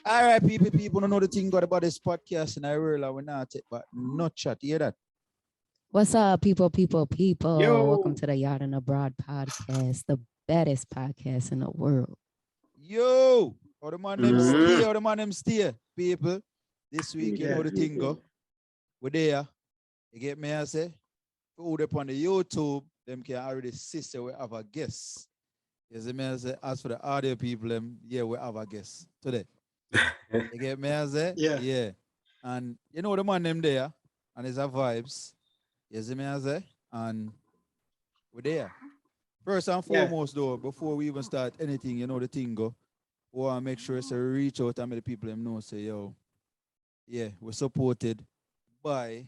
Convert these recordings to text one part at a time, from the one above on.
All right, people don't know the thing got about this podcast, and I realize we're not it, but not chat. You hear that? What's up, people? Yo. Welcome to the Yaad&abroad podcast, the baddest podcast in the world. Yo, how the man them stay, how the man them stay, people. This week, you know the thing go. We're there. You get me, I say? Put up on the YouTube, them can already see say we have a guest. You see me, I say? As for the audio people, yeah, we have a guest today. You get me, I say? Yeah. And you know the man them there, and it's a vibes. You see me, I say? And we're there. First and foremost, though, before we even start anything, you know the thing go. We want to make sure to reach out and make the people them know, say, yo, yeah, we're supported by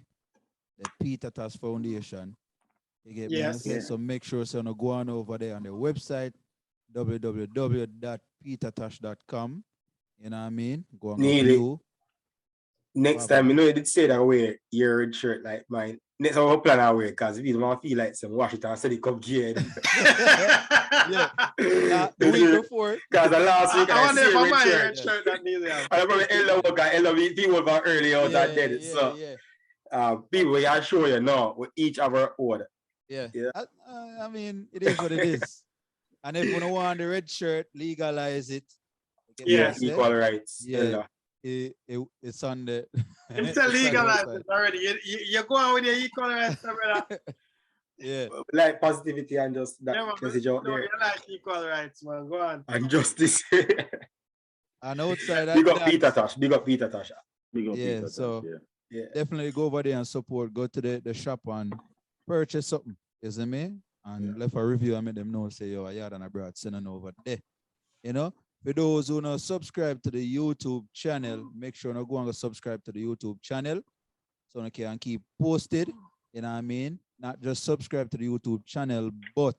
the Peter Tosh Foundation. You get me? So make sure so you go on over there on the website, www.petertosh.com. You know what I mean? Go on view. Next time, you know, you did say that wear your red shirt like mine. Next time, we'll plan our way because if you don't feel like some wash it and say it come here. The week before. Because the last week I see my red shirt. I probably Ella people were early out that day. So, people, we are sure you know, we each have our order. Yeah. I mean, it is what it is. And if you don't want the red shirt, legalize it. Equal rights. It's on the. It's legalized already. You go on with your equal rights, brother. Like positivity and just that message out there. You like equal rights, man. Go on. And justice. And outside that. Big up Peter Tosh. Definitely go over there and support. Go to the shop and purchase something. You see me? And left a review and make them know, say, yo, Yaad&abroad sending over there. You know? For those who not subscribe to the YouTube channel, make sure you go and subscribe to the YouTube channel so you can keep posted. You know what I mean? Not just subscribe to the YouTube channel, but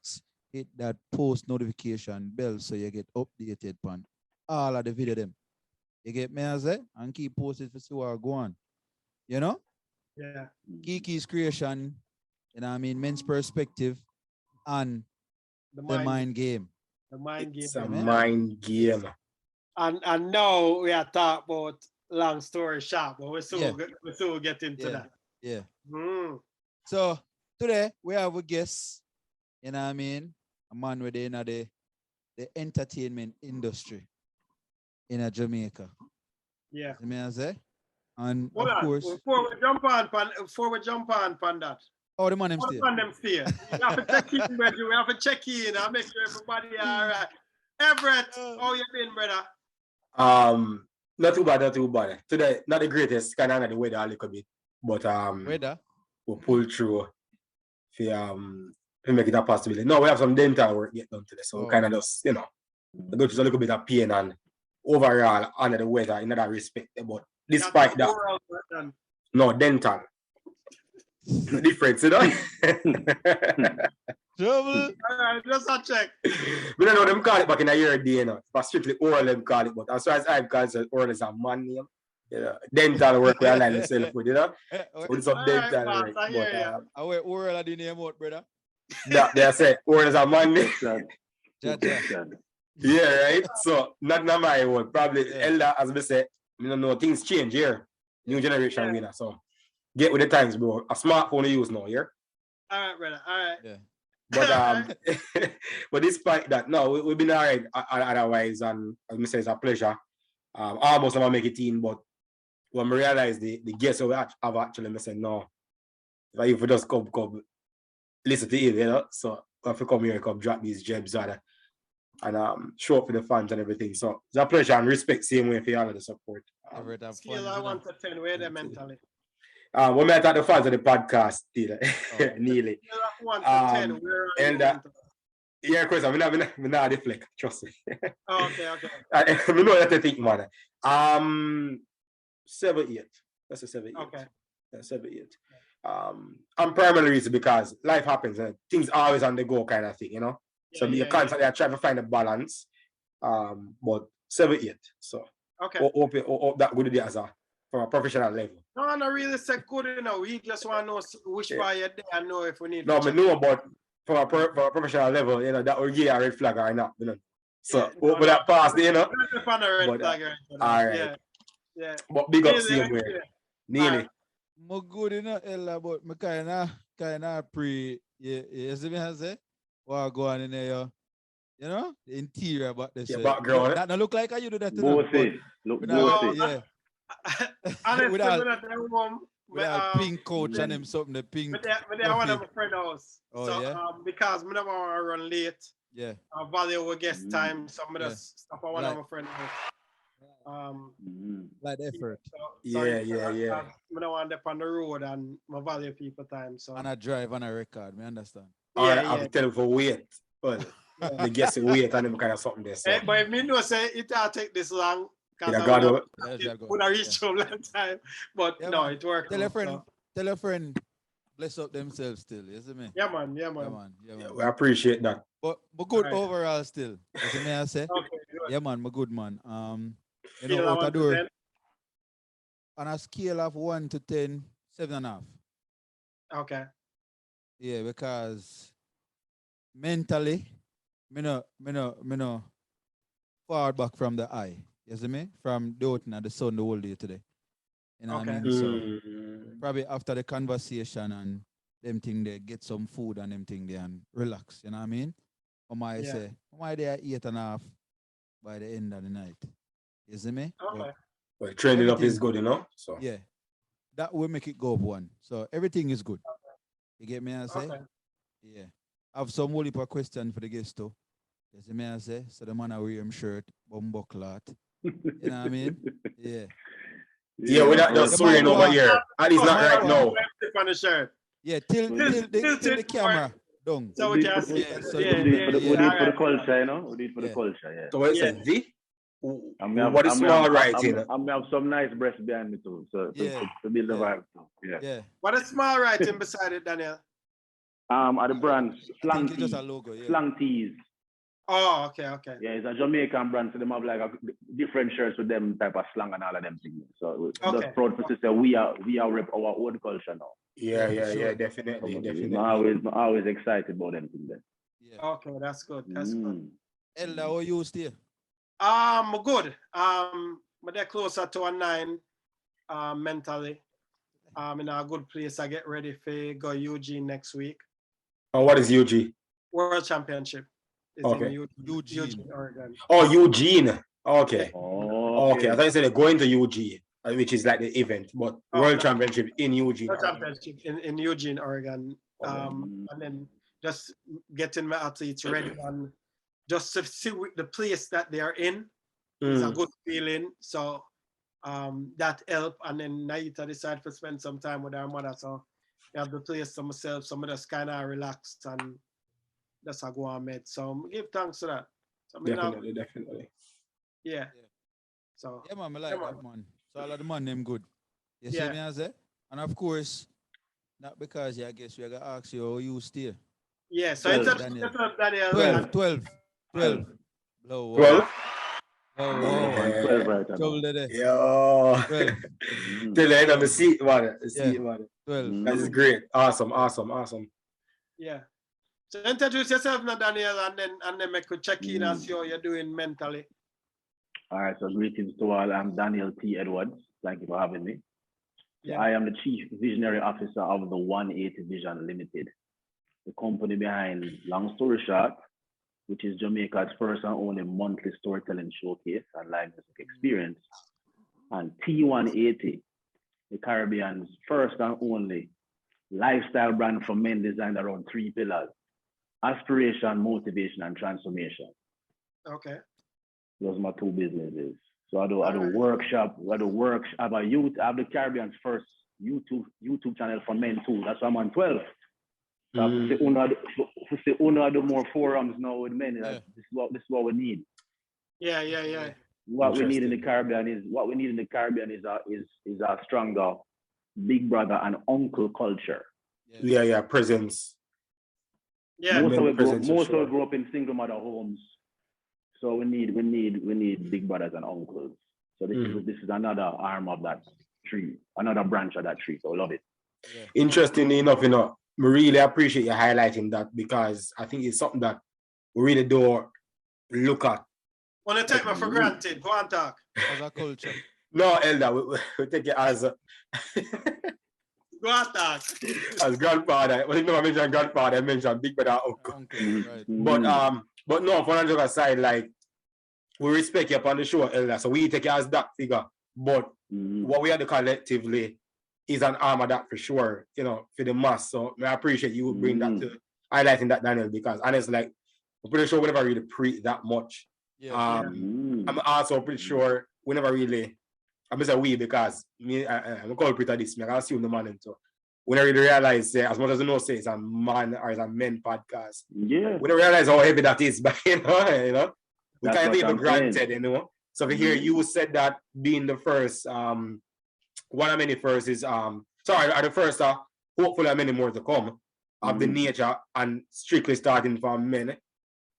hit that post notification bell so you get updated on all of the video them. You get me, I say? And keep posted to see what go on. You know? Yeah. Kiki's creation, you know what I mean? Men's perspective and the mind game. The mind game. It's a mind game. And now we are talking about long story short, but we're still get into that. Yeah. So today we have a guest, you know what I mean? A man within the entertainment industry in Jamaica. Yeah. You know what I say? And hold of on. course. Before we jump on that. Oh, the man them stay. We have to check in, brother. We have to check in and make sure everybody all right. Everett, how you been, brother? Not too bad. Today, not the greatest, kind of the weather a little bit. But weather? We'll pull through to make it a possibility. No, we have some dental work get done today. So we kind of just, you know, go through a little bit of pain and overall under the weather in that respect. But despite that, no, dental. Difference, you know? Trouble. Alright, just a check. We don't know them call it back in a year day, you know. But strictly oral them call it, but as far as I've called it, oral is a man name. You know, dental work we align myself with, you know. So it's some dental work. But I wear oral at the name out, brother. They say oral is a man name. Yeah, right. So not my word. Probably elder, as we say, you know, things change here. New generation winner. So get with the times, bro. A smartphone you use now, yeah? All right, brother. All right. Yeah. But but despite that, no, we've been all right otherwise, and as I say, it's a pleasure. Almost never make it in, but when we realize the guests we have actually, I said, no, if we just come listen to it, you know, so if we come here, come drop these gems and show up for the fans and everything. So it's a pleasure and respect same way for all of the support. Scale I 1 to 10, where they mentally? We met at the fans of the podcast, nearly. 1 to 10, where yeah, of course, I'm not deflect, trust me. Okay. We know that I think, man. 7-8. That's a 7-8. Okay. 7-8. And primarily reason because life happens and things are always on the go kind of thing, you know. So you constantly try to find a balance. But 7-8. So hope that good idea as from a professional level. No, not really say good, you know. We just want to know which part you're there and know if we need no, I know about from a professional level, you know, that will give a red flag or not, you know. So with that pass, you know. But, all right. Yeah. But big up same way. Nearly. More good enough, Ella, but me kinda pre you see me I say? What go on in there, you know, the interior about this. Background. That don't look like how you do that to bossy. Look bossy. Yeah. Honestly, with that pink coach and him something the pink. But they one of my friend house. Oh, so yeah? Because me never want to run late. Yeah. I value our guest time. Some of the stuff I want of my friend house. Like effort. Yeah. I don't want to on the road and my value people time. So and I drive on a record, me understand. I'll tell you for wait. Well, the guess wait and them kind of something there. So. But if me know say it'll take this long, because I would have reached home that time. But yeah, no, man. it worked. Tell a friend, bless up themselves still, you see me? Yeah, man. Yeah, we appreciate that. But good overall still. You see me I say? Okay, good. Yeah, man, good man. You know what I do? On a scale of 1 to 10, 7.5. Okay. Yeah, because mentally, me no far back from the eye. You see me? From doting at the sun the whole day today. You know what I mean? So probably after the conversation and them thing they get some food and them thing there and relax. You know what I mean? Or might say, why they are 8.5 by the end of the night. You see me? Okay. Well, training up is good, you know? So yeah. That will make it go up 1. So everything is good. You get me I say? Okay. Yeah. I have some whole heap of question for the guests too. You see me I say? So the man I wear him shirt, bumbuckler. You know what I mean? Yeah. Yeah, without just swearing over here. And he's not right now. On the shirt. Yeah, till the camera down. So we can see. We do it for the culture, you know? We do it for the culture, yeah. So what you say, V? What is small writing? I have some nice breasts behind me too. So to build the vibe too. Yeah. What is small writing beside it, Daniel? Are the brands Slang Tees. Just a logo, yeah. Slang Tees. Oh, okay. Yeah, it's a Jamaican brand, so they have like different shirts with them type of slang and all of them things. So just proud to say we are rep our own culture now. Yeah, definitely. I'm always excited about them things then. Yeah. Okay, that's good. That's good. Elder, how you stay? Good. But they're closer to a 9 mentally. In a good place. I get ready for go Eugene next week. Oh, what is UG? World Championship. Okay. Eugene, Oregon. Oh, Eugene. Okay. Oh, okay. I thought you said they're going to Eugene, which is like the event, but World Championship in Eugene. World Championship in Eugene, Oregon. And then just getting my athletes ready and just to see the place that they are in is a good feeling. So that help. And then Naita decided to spend some time with her mother. So I have the place to myself. Some of us kind of relaxed and that's a go on made. So give thanks to that. So, definitely. Yeah. So yeah, man, I like that man. So all of the man them good. You see me I say? And of course, not because I guess we are gonna ask you how you stay. Yeah, so 12, it's Daniel. 12. 12. Blow. 12? Oh, 12 right now. 12 there. Yo. 12. Till the end of the seat, man. 12. That is great. Awesome. Yeah. So introduce yourself now, Daniel, and then make a check in and see how you're doing mentally. All right, so greetings to all. I'm Daniel T. Edwards. Thank you for having me. Yeah. I am the Chief Visionary Officer of the Y.a.p Vision Limited, the company behind Long Story Short, which is Jamaica's first and only monthly storytelling showcase and live music experience, and T180, the Caribbean's first and only lifestyle brand for men designed around 3 pillars: aspiration, motivation, and transformation. Okay. Those are my 2 businesses. So I do workshop, I have the Caribbean's first YouTube channel for men too. That's why I'm on 12. So if the owner do more forums now with men, this is what we need. Yeah. What we need in the Caribbean is a stronger big brother and uncle culture. Yeah, presence. Yeah. Most of us grew up in single mother homes. So we need big brothers and uncles. So this is another arm of that tree, another branch of that tree. So I love it. Yeah. Interestingly enough, I really appreciate you highlighting that, because I think it's something that we really do look at Want to take me for granted? Go on, talk. As a culture. No, Elder, we take it as Go on, talk. as grandfather. When you never mention grandfather, I mention big brother, uncle. Right. But no, for another side, like we respect you upon the show, Elder. So we take it as that figure. But what we are the collectively is an arm of that for sure, you know, for the mass. So I appreciate you bring that to highlighting that, Daniel, because honestly, like I'm pretty sure we never really preach that much. Yeah. I'm also pretty sure we never really, I'm gonna say we because me, I'm a culprit of this, I can assume the man into. We never really realize, as much as we know, say it's a man or it's a men podcast. Yeah. We don't realize how heavy that is, but you know, we That's can't what take it for I'm granted, saying. you know. So to hear you said that being the first, one of many first is the first hopefully many more to come of the nature and strictly starting from men,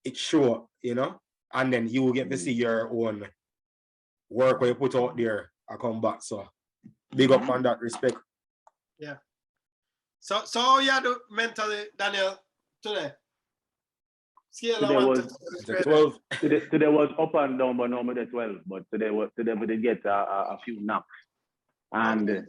it's sure, you know, and then you will get to see your own work where you put out there and come back. So big up on that respect. Yeah. So how you do mentally, Daniel, today? Scale Today of 1 was to 12. Today was up and down, but normally 12. But today we did get a few knocks. And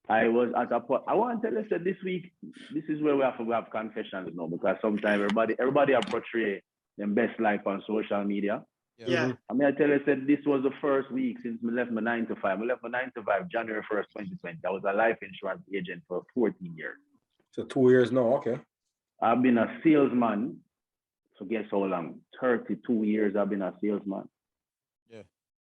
I was at a point. I want to tell you that this week, this is where we have confessions now, because sometimes everybody are portray their best life on social media. Yeah. I mean, I tell you that this was the first week since I left my 9 to 5. I left my 9 to 5 January 1st, 2020. I was a life insurance agent for 14 years. So 2 years now, okay. I've been a salesman. So guess how long? 32 years I've been a salesman. Yeah.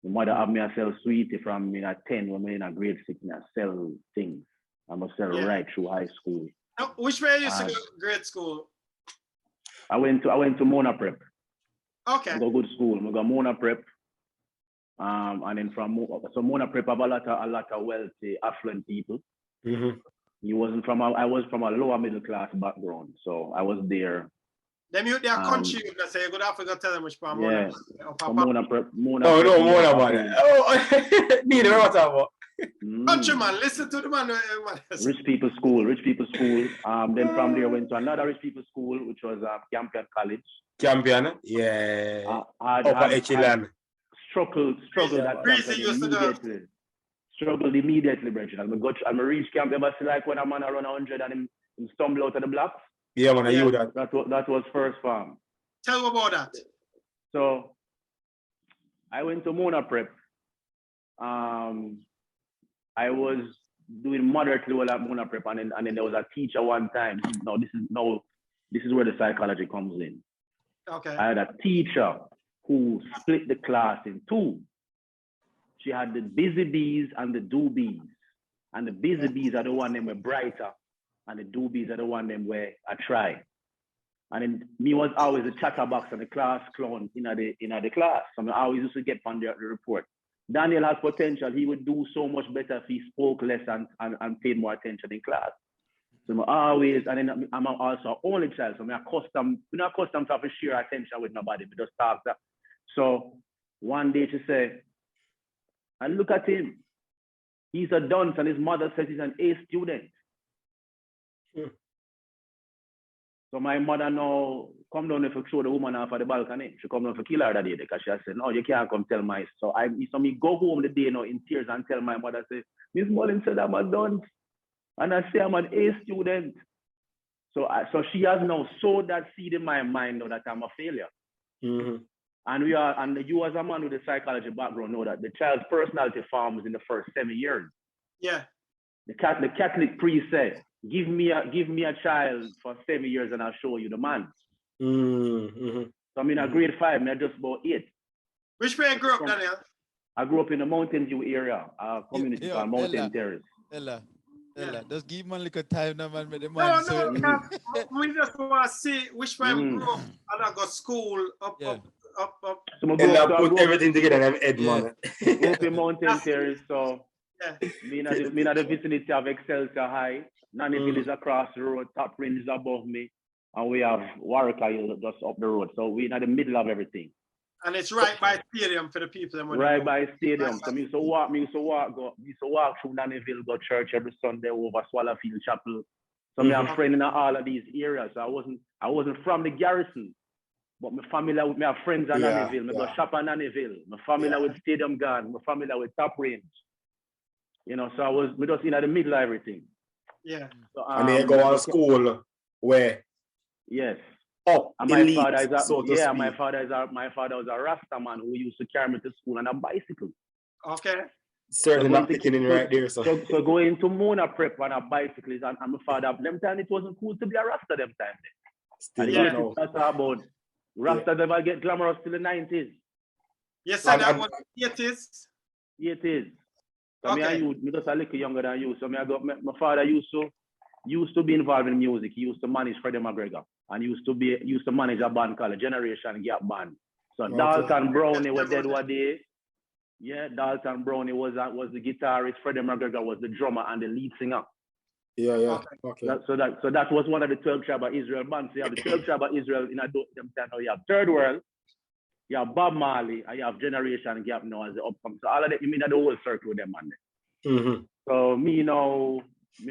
The mother have me a sell sweetie from me at 10 when me in a grade 6 and I sell things. I'm a sell right through high school. Now, which way you used to go to grade school? I went to Mona Prep. Okay. I go good school. I go Mona Prep. And then so Mona Prep have a lot of wealthy, affluent people. I was from a lower middle class background. So I was there. Them you their country, you say you could have to tell them which part. Yeah. Mona Prep. Mona, man. Oh, neither what about. Countryman, listen to the man. Rich people school. Then from there went to another rich people school, which was Campion College. Campion, yeah. Upper Echelon. Struggled at immediately. Struggled immediately, Bridget. I'm a reach camp. Ever see like when a man around 100 and him stumble out of the blocks? Yeah, man, I knew that. That was first farm. Tell me about that. So I went to Mona Prep. I was doing moderately well at Mona Prep, and then there was a teacher one time. This is where the psychology comes in. Okay. I had a teacher who split the class in two. She had the busy bees and the do bees. And the busy bees are the one that were brighter, and the do bees are the one that were a try. And then me was always a chatterbox and the class clown in the class. So I always used to get on the report. Daniel has potential. He would do so much better if he spoke less and paid more attention in class. So I'm always, and then I'm also an only child. So I'm accustomed to have to share attention with nobody, but just talk that. So one day she said, and look at him. He's a dunce and his mother says he's an A student. So my mother now come down if you throw the woman off of the balcony. She come down for kill her that day because she said, no, you can't come tell my. So me go home the day now in tears and tell my mother, say, Miss Mullins said I'm a dunce. And I say I'm an A student. So she has now sowed that seed in my mind now that I'm a failure. And you as a man with a psychology background know that the child's personality forms in the first 7 years. Yeah. The Catholic priest said, give me a child for 7 years and I'll show you the man. So I'm in a grade 5, and I'm just about 8. Which way you grew up, Daniel? I grew up in the Mountain View area, a community called Mountain Terrace. Ella, just give man a little time now, man. No, we just want to see which way we grew up and I got school up. So Ella put everything together in head, man. Grew up in Mountain Terrace, so me in the vicinity of Excelsior High. Nannyville is across the road, Top Range is above me, and we have Warwick just up the road. So we're in the middle of everything. And it's right by stadium for the people. Right by stadium. So we used to walk through Nannyville, go church every Sunday over Swallowfield Chapel. So I have friends in all of these areas. So I wasn't from the garrison. but my familiar with my friends in Nannyville. Me go shop in Nannyville. My familiar with Stadium Gun. My familiar with Top Range. You know, so I was just in the middle of everything. Yeah. So, and then you go to school where? Yes. Oh, and my elite, father is a, so to yeah, speak. my father was a Rasta man who used to carry me to school on a bicycle. Okay. Certainly not picking in right there. So going to Mona Prep on a bicycle and my father, them time it wasn't cool to be a Rasta them time. still And now. that's about Rasta never get glamorous till the 90s. Yes, sir, that was 80s. It is. So Okay. me just a little younger than you. So my father used to be involved in music. He used to manage Freddie McGregor and used to manage a band called Generation Gap Band. So Okay. Dalton Brownie was dead one day. Yeah, Dalton Brownie was the guitarist. Freddie McGregor was the drummer and the lead singer. Yeah. Okay. So that was one of the 12 Tribe of Israel bands. So you have the 12 Tribe of Israel in a them time now. You have Third World, you have Bob Marley, and you have Generation Gap now as the upcoming. So all of them, you mean that the whole circle with them man. Mm-hmm. So me now,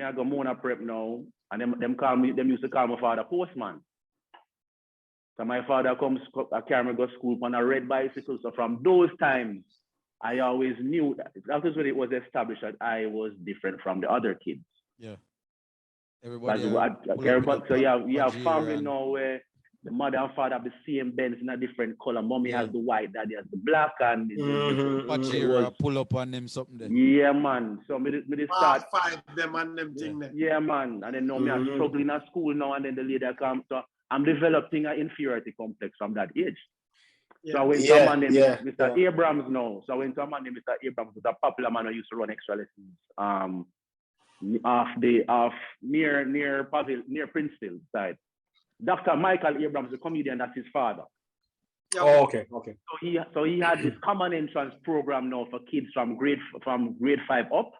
I go Mona Prep now, and them used to call my father Postman. So my father I carry me go school on a red bicycle. So from those times, I always knew that was when it was established that I was different from the other kids. Yeah. Everybody. So you have family now where the mother and father have the same Benz in a different color. Mommy has the white, daddy has the black, and pull up on them something there. Yeah, man. So me start five them and them thing there. Yeah, man. And then now me are struggling at school now, and then the leader comes. So I'm developing an inferiority complex from that age. Yeah. So I went to a man named Mr. Abrams now. So I went to a man named Mr. Abrams, who's a popular man who used to run extra lessons near Princeton side. Dr. Michael Abrams, the comedian, that's his father. Oh, okay. So he had this common entrance program now for kids from grade 5 up,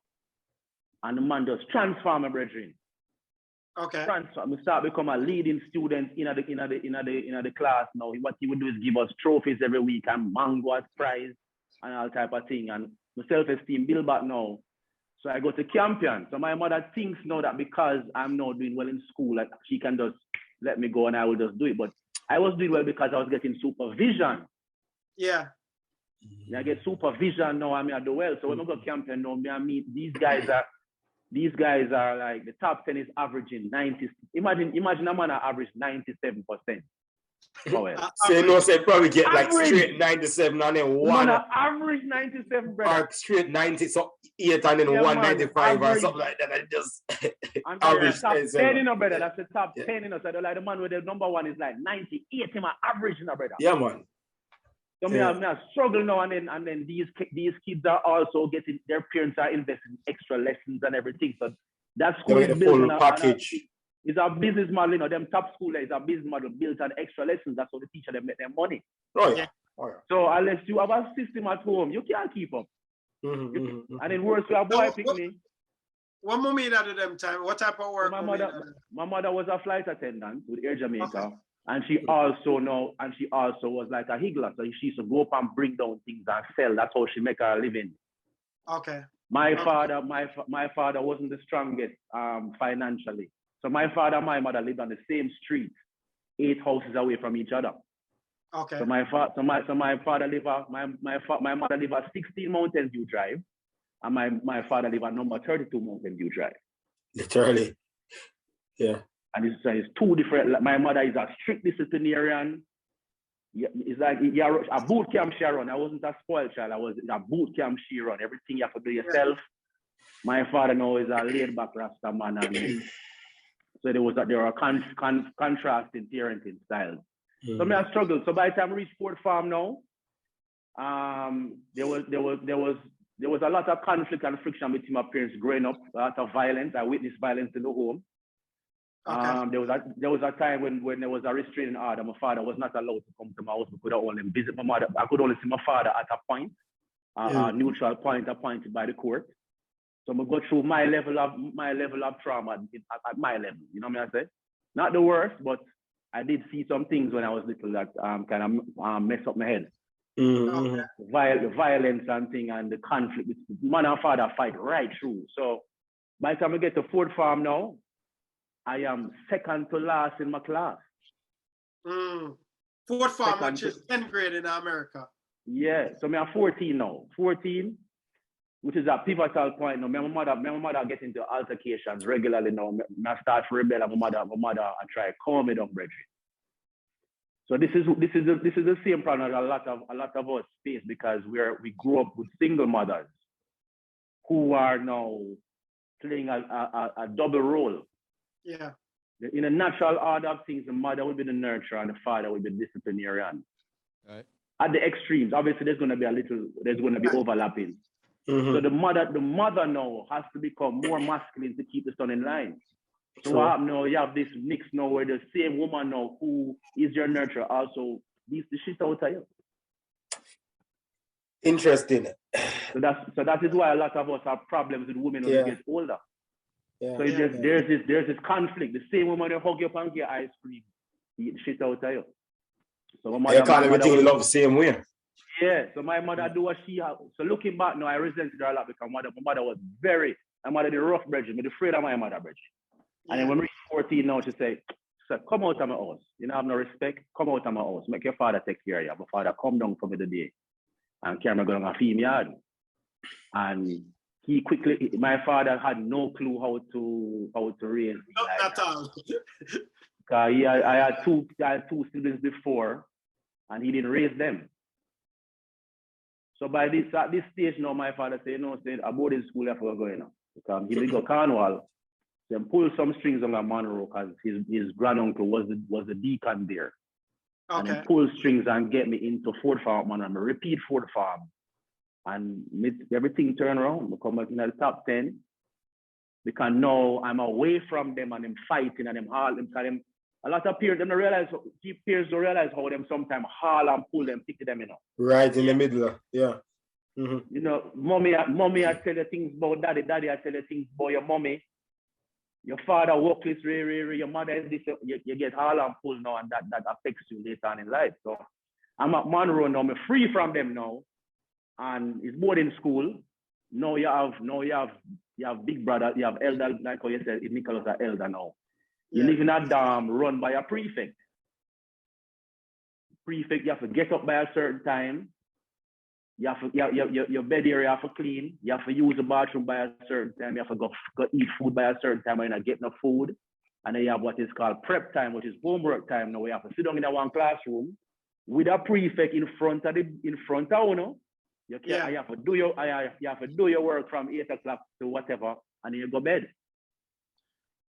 and the man just transform my brethren. Okay. Transform. We start become a leading student in the class now. What he would do is give us trophies every week and mango as prize and all type of thing. And my self-esteem build back now. So I go to Campion. So my mother thinks now that because I'm now doing well in school, like she can just let me go and I will just do it. But I was doing well because I was getting supervision. Yeah. I get supervision now. I do well. So when I go to Campion now, I meet these guys are like the top 10 is averaging 90. Imagine a man average 97%. Say probably get like straight 97 and then one. Average 97, brother. Or straight 90, so 8 and then 195 or something like that. And just average top 10 in a brother. Yeah. That's the top 10 in a. So like the man with the number one is like 98 in my average in a brother. Yeah, man. So me I struggle now and then these kids are also getting, their parents are investing in extra lessons and everything. So that school is built on package. It's a business model, you know, them top school is a business model built on extra lessons. That's how the teacher them make their money. Oh yeah. So unless you have a system at home, you can't keep up. And then worse, you have boy picnic. What mommy did at them time? What type of work? My mother was a flight attendant with Y.a.p. And she also was like a higgler. So she used to go up and bring down things and sell. That's how she make her living. Okay. My father wasn't the strongest financially. So my father and my mother lived on the same street, 8 houses away from each other. Okay. So my mother lived at 16 Mountain View Drive, and my father lived at number 32 Mountain View Drive. Literally. Yeah. And it's two different. My mother is a strict disciplinarian. It's like a boot camp she run. I wasn't a spoiled child. I was a boot camp she run. Everything you have to do yourself. My father now is a laid back Rasta man. So there were contrasting parenting styles. So me I struggled. So by the time I reached Fort Farm now, there was a lot of conflict and friction between my parents growing up. A lot of violence. I witnessed violence in the home. Okay. There was a time when there was a restraining order. My father was not allowed to come to my house. I could only visit my mother. I could only see my father at a point, a neutral point appointed by the court. So I go through my level of trauma at my level. You know what I say? Not the worst, but I did see some things when I was little that kind of mess up my head. Violence and thing and the conflict. Mother and father fight right through. So by the time I get to Fort Farm now, I am second to last in my class. Fourth form, which is 10th grade in America. Yeah, so me are 14 now. 14, which is a pivotal point now. My mother get into altercations regularly now. I start to rebel and my mother I try to calm it down, brethren. So this is the same problem that a lot of us face because we grew up with single mothers who are now playing a double role. Yeah. In a natural order of things, the mother will be the nurturer and the father will be the disciplinarian. Right. At the extremes, obviously there's going to be overlapping. So the mother now has to become more masculine to keep the son in line. So what happens now, you have this mix now where the same woman now who is your nurturer also beats the shit out of you. Interesting. So that is why a lot of us have problems with women when they get older. Yeah. So there's this conflict. The same woman who hug you up and get ice cream, eat the shit out of you. So my mother, I can't everything love the same way. Yeah, so my mother do what she has. So looking back now, I resented her a lot because my mother was my mother did rough brethren, but afraid of my mother brethren. And then when we reach 14 now, she said, come out of my house. You don't have no respect, come out of my house. Make your father take care of you. My father come down for me today and carry me going to feed me yard. And my father had no clue how to raise me. Not at all. I had two siblings before, and he didn't raise them. So at this stage now, my father said, a boarding school I forgot going on. Because he go Cornwall, then pull some strings on my Monroe because his granduncle was the deacon there. Okay. And then pull strings and get me into Ford Farm, man. I'm a repeat Ford Farm. And everything turned around, become in the top 10. Because now I'm away from them and I'm fighting and I'm hauling. A lot of peers don't realize how them sometimes haul and pull them, pick them, Right in the middle, yeah. Mommy I tell you things about daddy I tell you things about your mommy. Your father workless, your mother is this, you get haul and pull now, and that affects you later on in life. So I'm at Monroe now, I'm free from them now. And it's boarding school. Now you have big brother, you have elder, like how you said, Nicholas are elder now. You live in a dorm run by a prefect. Prefect, you have to get up by a certain time. Your bed area have to clean. You have to use the bathroom by a certain time. You have to go eat food by a certain time when you get no food. And then you have what is called prep time, which is homework time. Now we have to sit down in one classroom with a prefect in front of you. You have to do your work from 8 o'clock to whatever, and then you go bed.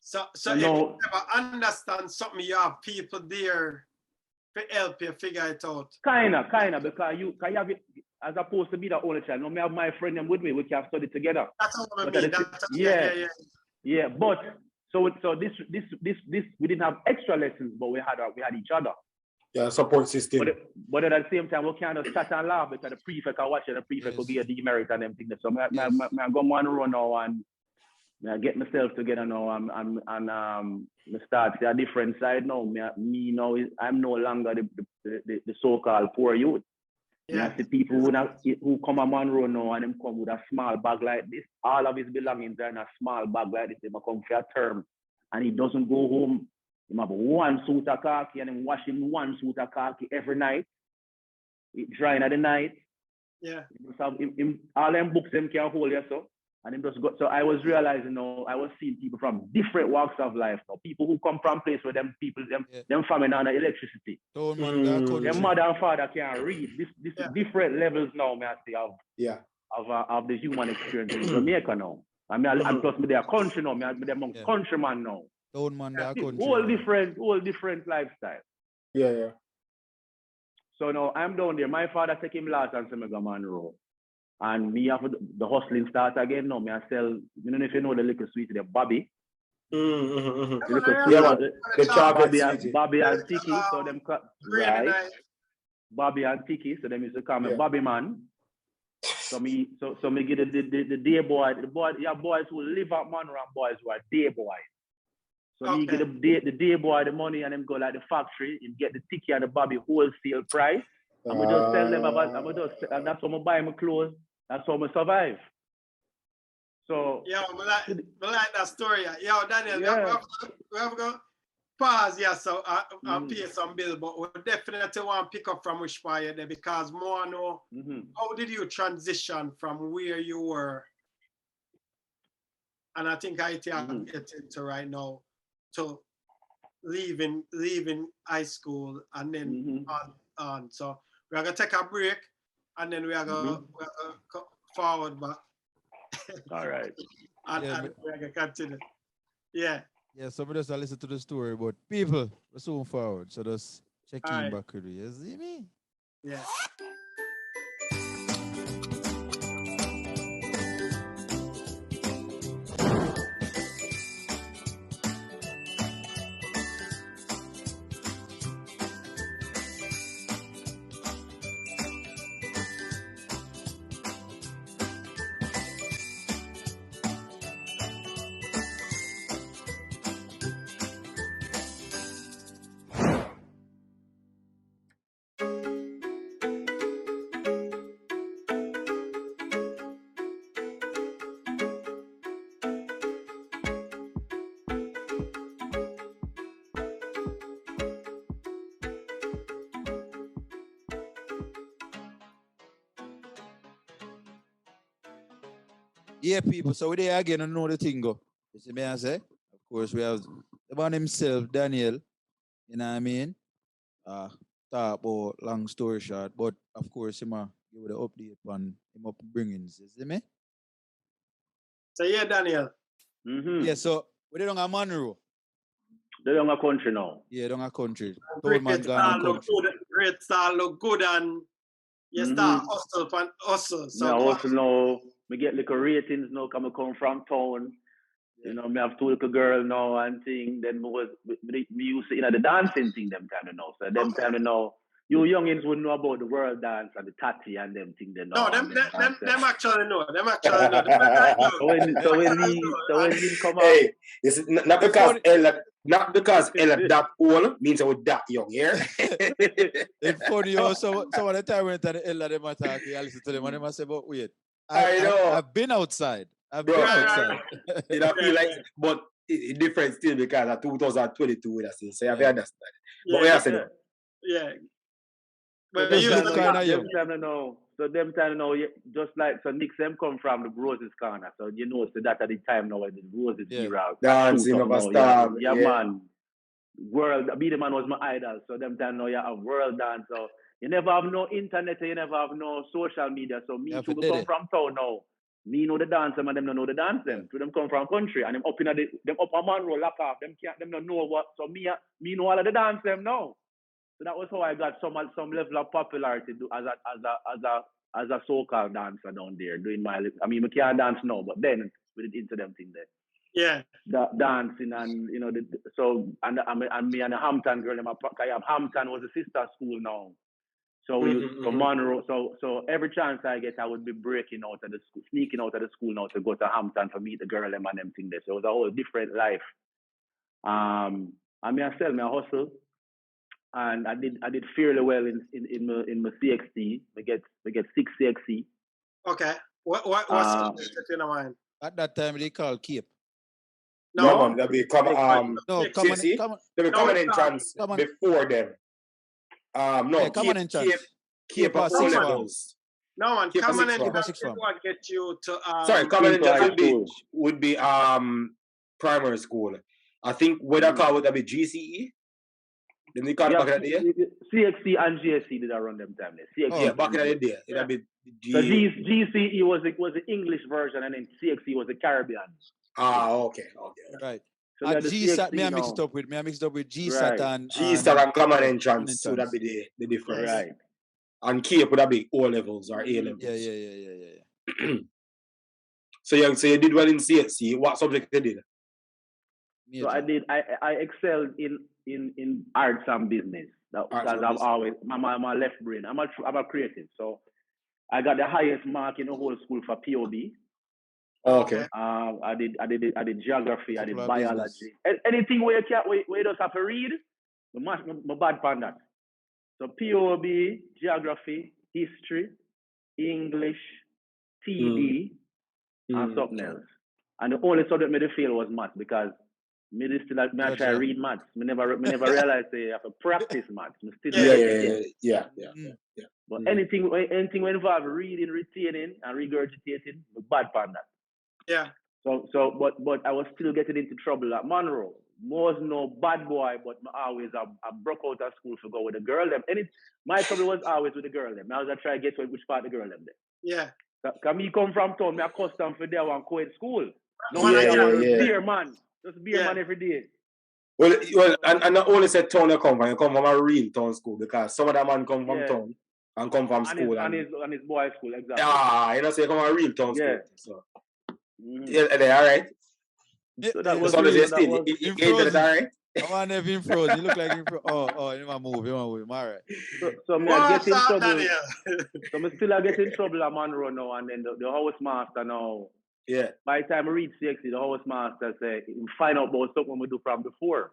So if you never understand something, you have people there to help you figure it out. Kinda, because you have it as opposed to be the only child. Now me have my friend them with me, we can study together. That's what I mean. Yeah. But so this we didn't have extra lessons, but we had each other. Yeah, support system. But at the same time, we can't just chat and laugh because the prefect can watch it. The prefect will give a demerit and them things. So I go one run now and I get myself together now. I start to a different side now. Me now I'm no longer the so-called poor youth. Yeah. I see people who come a Monroe now and them come with a small bag like this. All of his belongings are in a small bag like this. They come for a term and he doesn't go home. He have one suit of khaki and then wash him one suit of khaki every night. It drying at the night. Yeah. All them books them can hold you so. And him just go. So I was realizing now, I was seeing people from different walks of life. Now. People who come from places where them family on electricity. Their mother and father can't read. This different levels now, may I say, of the human experience in Jamaica now. And plus me their country now, me among countrymen now. Whole different lifestyle. Yeah. So now I'm down there. My father take him last and Semega Monroe. And me have the hustling start again now. Me I sell, you know if you know the little sweetie, the Bobby. The chocolate sweetie. Bobby and Tiki, so them right. Bobby and Tiki, so them used to call me Bobby man. So me get the day boy, boys who live at Monroe and boys who are day boys. So me get the day boy the money and them go like the factory and get the Tiki and the Bobby wholesale price. I'm gonna just sell them and that's how I buy my clothes. That's how I survive. So I like that story. Yo, Daniel, we have to go. pause, yeah, so I'll pay some bill, but we definitely want to pick up from which part you're there because more know how did you transition from where you were, and I think I can get into right now, to leaving high school and then on. So we're gonna take a break and then we're gonna go forward back. All right. and we're gonna continue. Yeah. Yeah, so we just listen to the story, but people, we're soon forward. So just check in back with you. You see me? Yeah. Yeah, people. So we there again and know the thing go. You see me I say? Of course, we have the man himself, Daniel. You know what I mean? Talk about long story short, but of course, him give the update on him upbringings. You see me? So yeah, Daniel. Yeah, so we don't have Monroe. They don't have country now. Yeah, don't have country. Told man gone country. Great start look good and you start hustle. So I also know me get little ratings now come from town. Yeah. You know, me have two little girls now and thing. Then me used to the dancing thing them time to know. So them time to know. You youngins wouldn't know about the world dance and the tatty and them thing they know. No, them actually know. Them actually know. So when he come out, hey, it's not because Ella that old means I would that young, yeah. It's funny also some of the time when the Ella them attack, I listen to them and them say, but wait. I know. I've been outside. I've been outside. I feel like, but it's different still because of 2022 with us. So you have to understand. But we have to Yeah. But them time to know. So them time to know, just like so Nick them come from the Roses corner. So you know, so that at the time now when the Roses era. Dancing of a star. Yeah, man. World be the man was my idol. So them time now you have world dance. So you never have no internet, you never have no social media. So me too come from town now. Me know the dance and them don't know the dance them. So them come from country and them up in them up a man roll lock off. Them don't know what. So me know all of the dance them now. So that was how I got some level of popularity as a so-called dancer down there doing my. I mean, I can't dance now, but then we did into them thing there. Yeah. The dancing and you know and me and a Hampton girl. Hampton was a sister school now. So we used from Monroe. So every chance I get, I would be breaking out of the school, sneaking out of the school now to go to Hampton to meet the girl and them thing there. So it was a whole different life. And me I sell me a hustle. And I did fairly well in my CXC. We get 6 CXC. Okay. What's in your mind? At that time they call Y.a.p. No, man, they common entrance before them. Common entrance. Y.a.p. all levels. No one, common entrance will get you to sorry, common entrance would be primary school. I think what I call would that be GCE? Then they call it back in the day? CXC and GSC did I run them time there. CXC, back in the day. It'd be so GCE was the English version and then CXC was the Caribbean. Okay. Right. So and GSAT, I mixed up with GSAT and GSAT and common entrance. So that'd be the difference. Right. And Y.a.p would be O levels or A levels. Yeah. So you did well in CXC. What subject you did? So I excelled in arts and business. Because I've always my left brain. I'm a creative, so I got the highest mark in the whole school for POB. Okay. I did geography. I did biology. Anything where you just have to read, my bad for that. So POB, geography, history, English, TD, and something else. And the only subject made me fail was math because Me still like me I try read maths. Me never realize say I have to practice maths. Me still Yeah. But anything when involve reading, retaining, and regurgitating, me bad for that. Yeah. But I was still getting into trouble at Monroe. Was no bad boy, but I broke out of school to go with the girl them. My trouble was always with the girl them. I was try to get to which part the girl them there. Yeah. Cause me come from town, me accustomed for there one co-ed school. No, beer man. Just beer man every day. Well, and not only say town you come from a real town school because some of them man come from town and come from school. And his boys' school, exactly. You know, say come from a real town school. So. Yeah, they all right. So that was all right. I want to have him frozen. You look like him frozen. Oh, you want to move. All right. So me I get in trouble. So me still get in trouble at Monroe now, and then the housemaster now. Yeah. By the time I reach 60, the housemaster say, find out about something we do from before.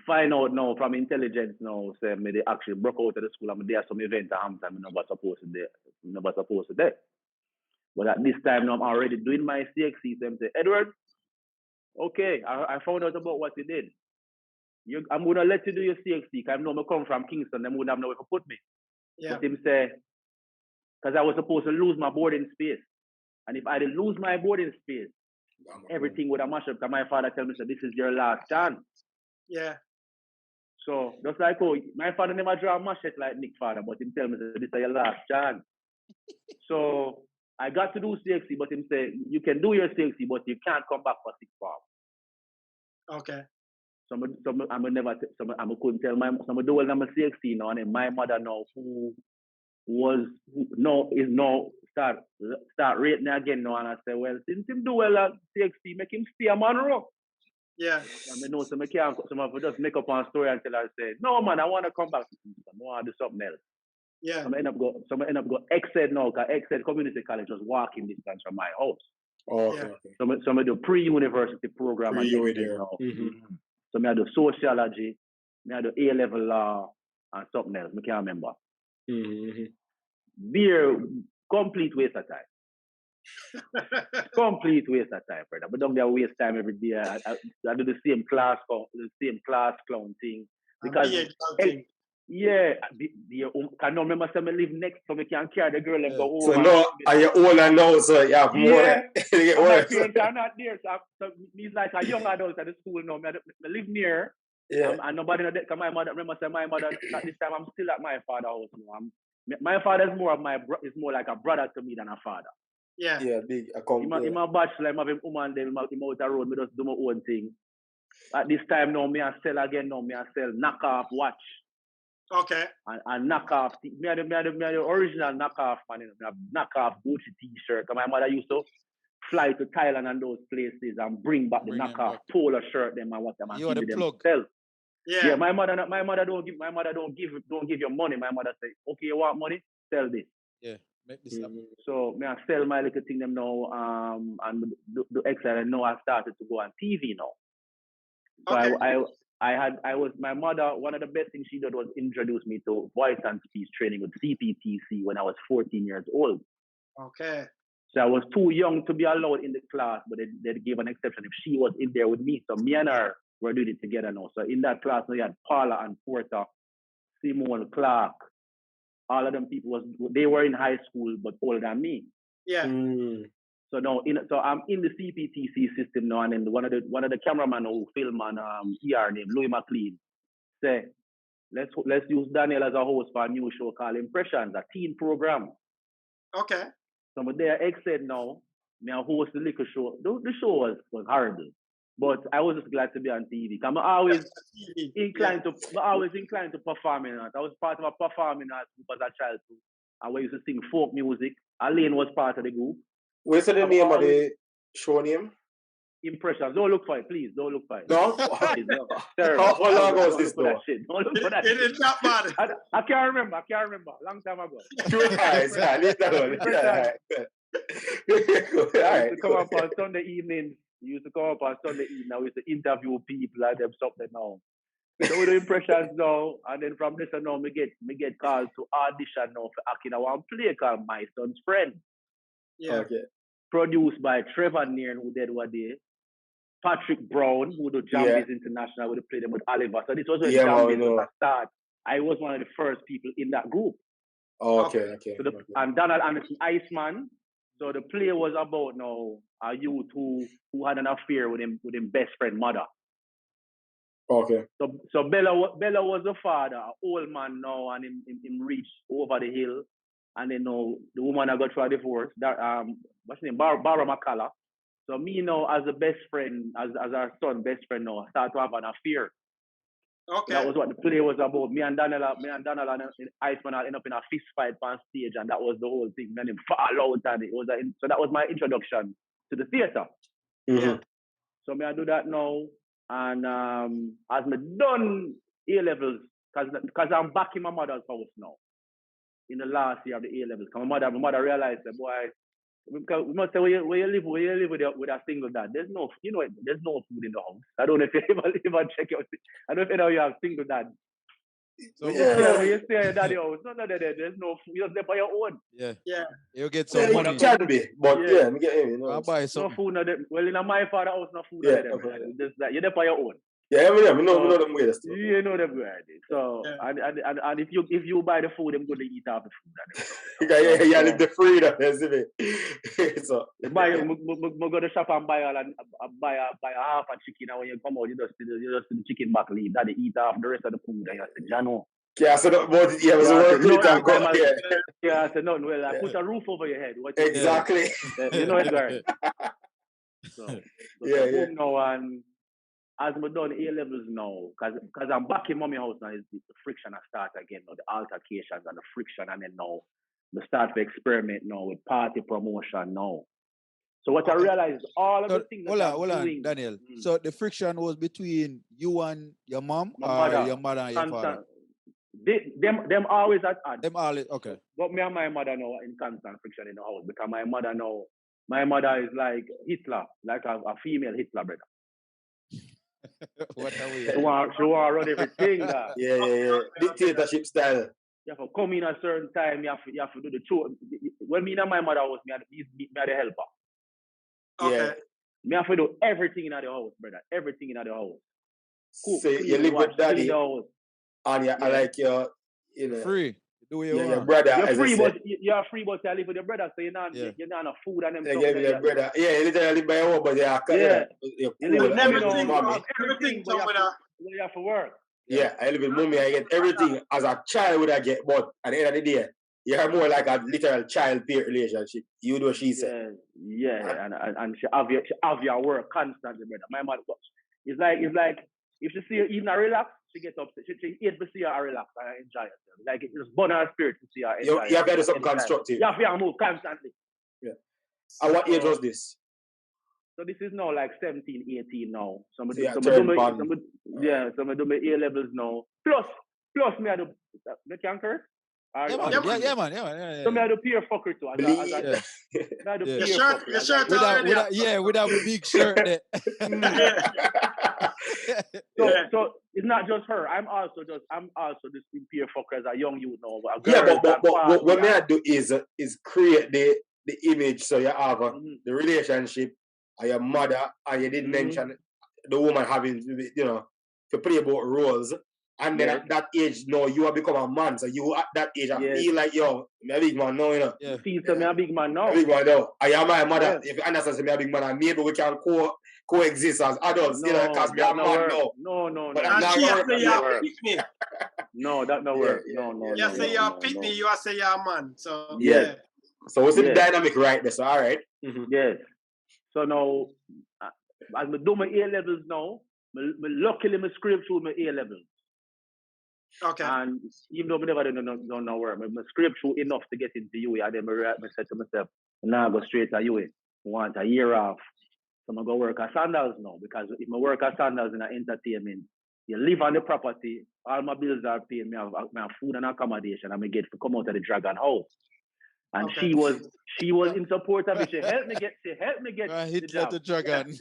Find out now from intelligence now, say me they actually broke out of the school and there some event at Hampton, I'm never supposed to do. But at this time now I'm already doing my CXC. So I say, Edward, okay, I found out about what you did. I'm gonna let you do your CXC because I know I come from Kingston, they wouldn't have nowhere to put me. Yeah. But him say, because I was supposed to lose my boarding space. And if I didn't lose my boarding space, everything would have mashed up. Because my father tell me, so this is your last chance. Yeah. So just like my father never draw a machete like Nick's father, but him tell me, so this is your last chance. So I got to do CXC, but him say, you can do your CXC, but you can't come back for 6 form. Okay. So I couldn't tell some do well number CXC now, and then my mother now is now start rating again now, and I say, well, since him do well at CXC, make him stay a Monroe. Yeah. I know some of just make up one story until I say, no man, I want to come back to Kingston. I want to do something else. Yeah. Some end up go Exed now, because Exed Community College was walking distance from my house. Oh, okay. Some of the pre-university program. So I do sociology, I do A-level law, and something else. I can't remember. Beer, complete waste of time. Complete waste of time, brother. But don't get waste time every day. I do the same class clown thing. Because I don't remember some live next, so we can carry the girl and go home. So no, are you older now, so you have more? My parents are not there, so he's like a young adult at the school now. I live near. And nobody know that. Cause my mother, at this time I'm still at my father's house now. My father is more like a brother to me than a father. Yeah. Yeah, big. I'm a bachelor, I'm having woman, then I'm out the road, me just do my own thing. At this time now, me I sell again now, me I sell knockoff watch. Okay. And knockoff, me are the original knockoff man, you know, knockoff Gucci t-shirt. My mother used to fly to Thailand and those places and bring back the knockoff polo shirt them and what them and you give them plug. sell. Yeah. My mother don't give you money. My mother say, okay, you want money? Sell this. Yeah, make this happen. So me I sell my little thing them now, and the extra now I started to go on TV now. So okay. My mother, one of the best things she did was introduce me to voice and speech training with CPTC when I was 14 years old. Okay. So I was too young to be allowed in the class, but they gave an exception if she was in there with me. So me and her were doing it together now. So in that class, we had Paula and Porter, Simone, Clark. All of them people they were in high school but older than me. Yeah. So now so I'm in the CPTC system now, and then one of the cameraman who film on PR named Louis McLean say, let's use Daniel as a host for a new show called Impressions, a teen program. Okay. So I'm there exit now. Me I host the liquor show. The show was horrible. But I was just glad to be on TV. I'm always inclined to performing art. I was part of a performing art group as a child too. And we used to sing folk music. Alain was part of the group. What's the name of the show name? Impressions. Don't look for it, please. Don't look for it. No? How long was this though? Don't look for that shit. It is not bad. I can't remember. Long time ago. Come up on Sunday evening. We used to come up on Sunday evening. We used to interview people like them something now. So we do Impressions now, and then from this on now, me get called to audition now for acting a one play called My Son's Friend. Yeah. Okay. Produced by Trevor Nairn, who did what day. Patrick Brown, who do Jambies International, would play them with Oliver. So this was when Yeah, Jambies man, was a start. I was one of the first people in that group. Oh, okay. So and Donald Anderson Iceman. So the play was about now a youth who had an affair with him best friend mother. Okay. So Bella was the father, an old man now, and him reached over the hill, and then now the woman I got through a divorce. That what's her name? Barbara McCullough. So me now as the best friend, as our son best friend now, start to have an affair. Okay. That was what the play was about. Me and Daniel and Iceman end up in a fist fight on stage, and that was the whole thing. And him fall out, and it was so that was my introduction to the theater. Mm-hmm. So me I do that now, and as me done A levels, cause I'm back in my mother's house now. In the last year of the A levels, my mother realized that boy. Because we must say where you live with a single dad. There's no food in the house. I don't know if you ever check out. I don't know if you have single dad. So when you stay at your daddy house, there's no food. You're there by your own. Yeah. You get some money. It can be, but me get him. I'll buy No some. food. Well, in my father's house, no food. Yeah, You're there by your own. Yeah, we know them ways. You know them way. So and if you buy the food, I'm going to eat half the food. Yeah, live the freedom, isn't it? So I go to shop and buy a half a chicken, and when you come out, you just the chicken back leave. That they eat half the rest of the food. And you say, Jano. Yeah, so about it. Yeah, was work. Yeah, I said no. Well, I put a roof over your head. Exactly. You know it's right. So no one. As we done A levels now, because I'm back in mommy house now, the friction I start again now, the altercations and the friction, and then now we start to experiment now with party promotion now. So what I realized, all of the things hold that on, I'm doing, Daniel. So the friction was between you and your mom, your mother and your father? Them always at odds. Them always, okay. But me and my mother now in constant friction in the house, because my mother is like Hitler, like a female Hitler, brother. What are we? She want to run everything. Yeah. Dictatorship style. You have to come in a certain time. You have to do the chore. When me and my mother was, me had the helper. Okay. Me have to do everything in the house, brother. Everything in the house. Cook, so clean, you live with daddy, and I like your, free. Do what you want. Your brother. You're free, but you live with your brother, so you're not no food and them stuff. Your brother. Yeah, you literally live by your home, but you're cool. Everything but you have to work. Yeah, I live with mommy. I get everything as a child would I get, but at the end of the day, you're more like a literal child-parent relationship. You do what she said. Yeah, and she have your work constantly, brother. My mother, it's like if she see you even a relax, she gets upset. She eats to see her relax and enjoy herself. Like it's just burn her spirit to see her enjoy. You have to do something constructive. You have to move constantly. Yeah. And what age was this? So this is now like 17, 18 now. So I do my A levels now. Plus me I do the canker. Yeah, man. So me I do peer fucker too. Your shirt already. With a big shirt there. So it's not just her. I'm also this peer fucker as a young youth now. But what me I do is create the image, so you have the relationship and your mother, and you didn't mention the woman having to play both roles. And then at that age, you have become a man. So you at that age, I feel like, I'm a big man now, You feel to me a big man now. A big man now. I am my mother. If you understand, me a big man, and maybe we can coexist as adults, because we are man now. No. But and she say you're pick me. No, that no work. No. You say you're pick me, you say you're a man. So, So what's the dynamic right there? So, all right. Yes. So now, as I do my A levels now, luckily I scrape through my A levels. Okay. And even though I never don't know where, I scrape through enough to get into UA. And then I said to myself, now I go straight to UA. I want a year off. So I'm going to go work at Sandals now. Because if I work at Sandals in entertainment, you live on the property, all my bills are paid, I have food and accommodation, and I get to come out of the Dragon House. And she was in support of it. She helped me get the job. The Dragon.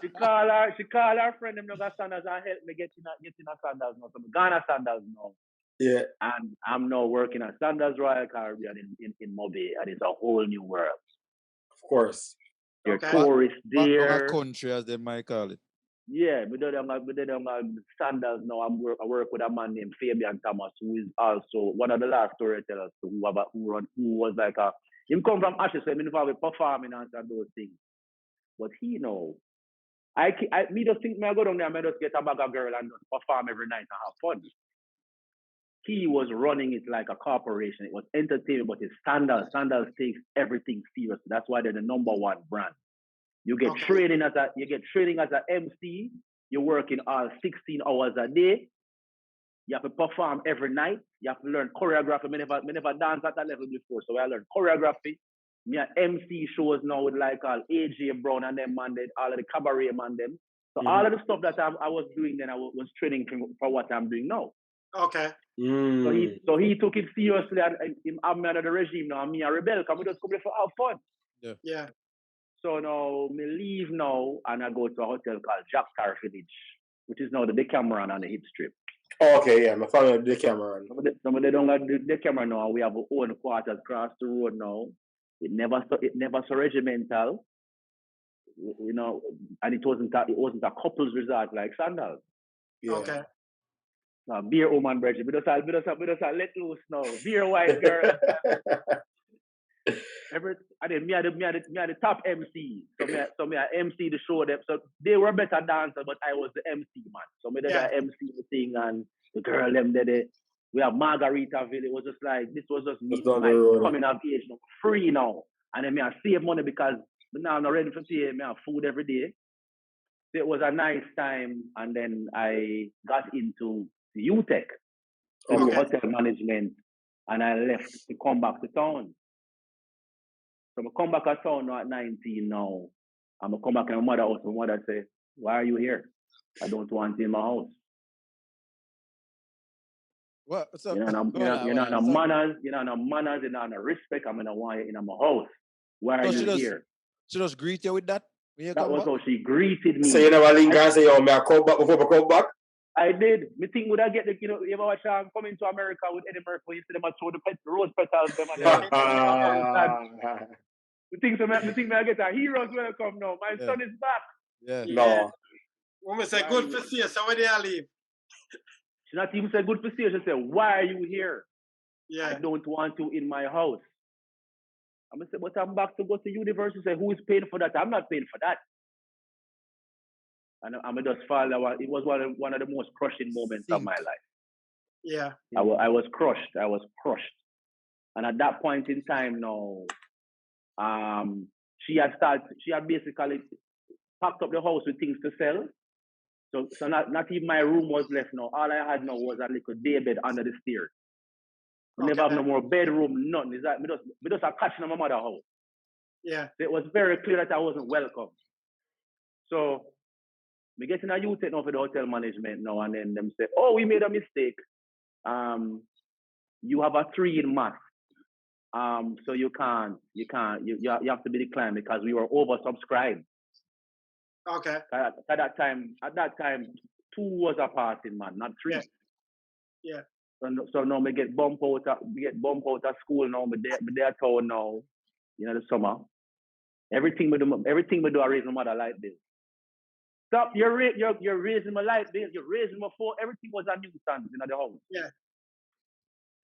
She call her friend them got Sandals and help me get in a Sandals now. So I'm gone at Sandals now. Yeah. And I'm now working at Sandals Royal Caribbean in Mobay, and it's a whole new world. Of course. There Okay. are tourists Back down a there. country, as they might call it. Yeah, we do them standards now. I work with a man named Fabian Thomas, who is also one of the last storytellers who was like a him come from Ashes, so I mean, with performing and those things. But he know, me just think me I go down there, me just get a bag of girl and just perform every night and have fun. He was running it like a corporation. It was entertainment, but it's Sandals. Sandals takes everything serious. That's why they're the #1 brand. You get training as an MC. You're working all 16 hours a day. You have to perform every night. You have to learn choreography. I never danced at that level before, so I learned choreography. Me MC shows now with like all Y.a.p and them man, all of the cabaret man them. So all of the stuff that I was doing then, I was training for what I'm doing now. Okay. So he took it seriously and him have me under the regime now. And me a rebel, because we just come there for have fun. Yeah. So now me leave now and I go to a hotel called Jack Star Village, which is now the Decameron on the hip strip. Okay, yeah, my family the Decameron. Some of them don't have the Decameron now. We have our own quarters across the road now. It never so regimental, you know, and it wasn't a couples resort like Sandals. Yeah. Okay. Beer woman bridge. We just let loose now. Beer white girl. I did me are the top MC. So me I MC the show them. So they were better dancers, but I was the MC man. So me did the MC the thing and the girl them did it. We have Margaritaville. It was just like this was just me coming of age now, free now. And then me I save money because now I'm not ready for pay. Me have food every day. So it was a nice time, and then I got into UTech, hotel management, and I left to come back to town. So I come back to town now at 19 now. I'm going to come back to my mother's house. My mother say, why are you here? I don't want you in my house. What? What's up? You know, no manners, you know, no manners, you know, no respect. I'm going to want you in my house. Why are you here? She just greet you with that? That was how she greeted me. So you never link and say, yo, may I come back before I come back? I did. Me think would I get the, you know, you ever watch coming to America with Eddie Murphy, you see them throw the rose petals, them and me think I get a hero's welcome now. My son is back. Yeah. No. When we say good for see, so where they are leave? She not even say good for see. She said, why are you here? Yeah. I don't want you in my house. I'm gonna say, but I'm back to go to university. Say, who is paying for that? I'm not paying for that. And I'm just fall. It was one of the most crushing moments of my life. Yeah. I was crushed. And at that point in time now, she had basically packed up the house with things to sell. So not even my room was left now. All I had now was a little day bed under the stairs. I never have no more bedroom, nothing. It's like me just a catching in my mother's house. Yeah. It was very clear that I wasn't welcome. So we get in a youth now for the hotel management now, and then them say, oh, we made a mistake. You have a 3 in math. So you have to be declined because we were oversubscribed. Okay. At that time, 2 was a passing, man, not 3. Yeah. So now we get bumped out of school now. We there town now, you know, the summer. Everything we do, I raise my mother like this. Stop! You're raising my like this. You're raising my phone. Everything was a nuisance in the house. Yeah.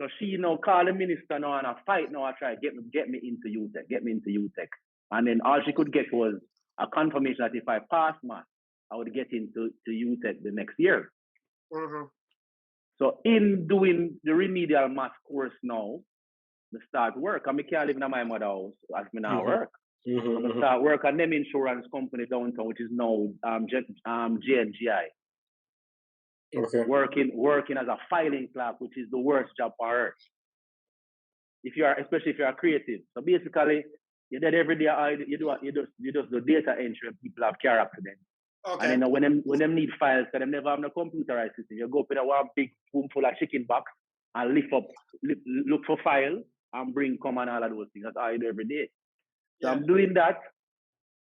So she now call the minister now and I fight now. I try to get me into UTech, and then all she could get was a confirmation that if I passed math, I would get into UTech the next year. Mm-hmm. So in doing the remedial math course now, I start work. I can't live in my mother's house as me now work. I start work at them insurance company downtown, which is now J&GI. Okay. Working as a filing clerk, which is the worst job for earth. Especially if you are creative. So basically, you did every day. You just do data entry and people have care accident. Okay. And then when them need files, because they never have no computerized system, you go up in a one big room full of chicken box and look for files and come and all of those things. That's all I do every day. So I'm doing that.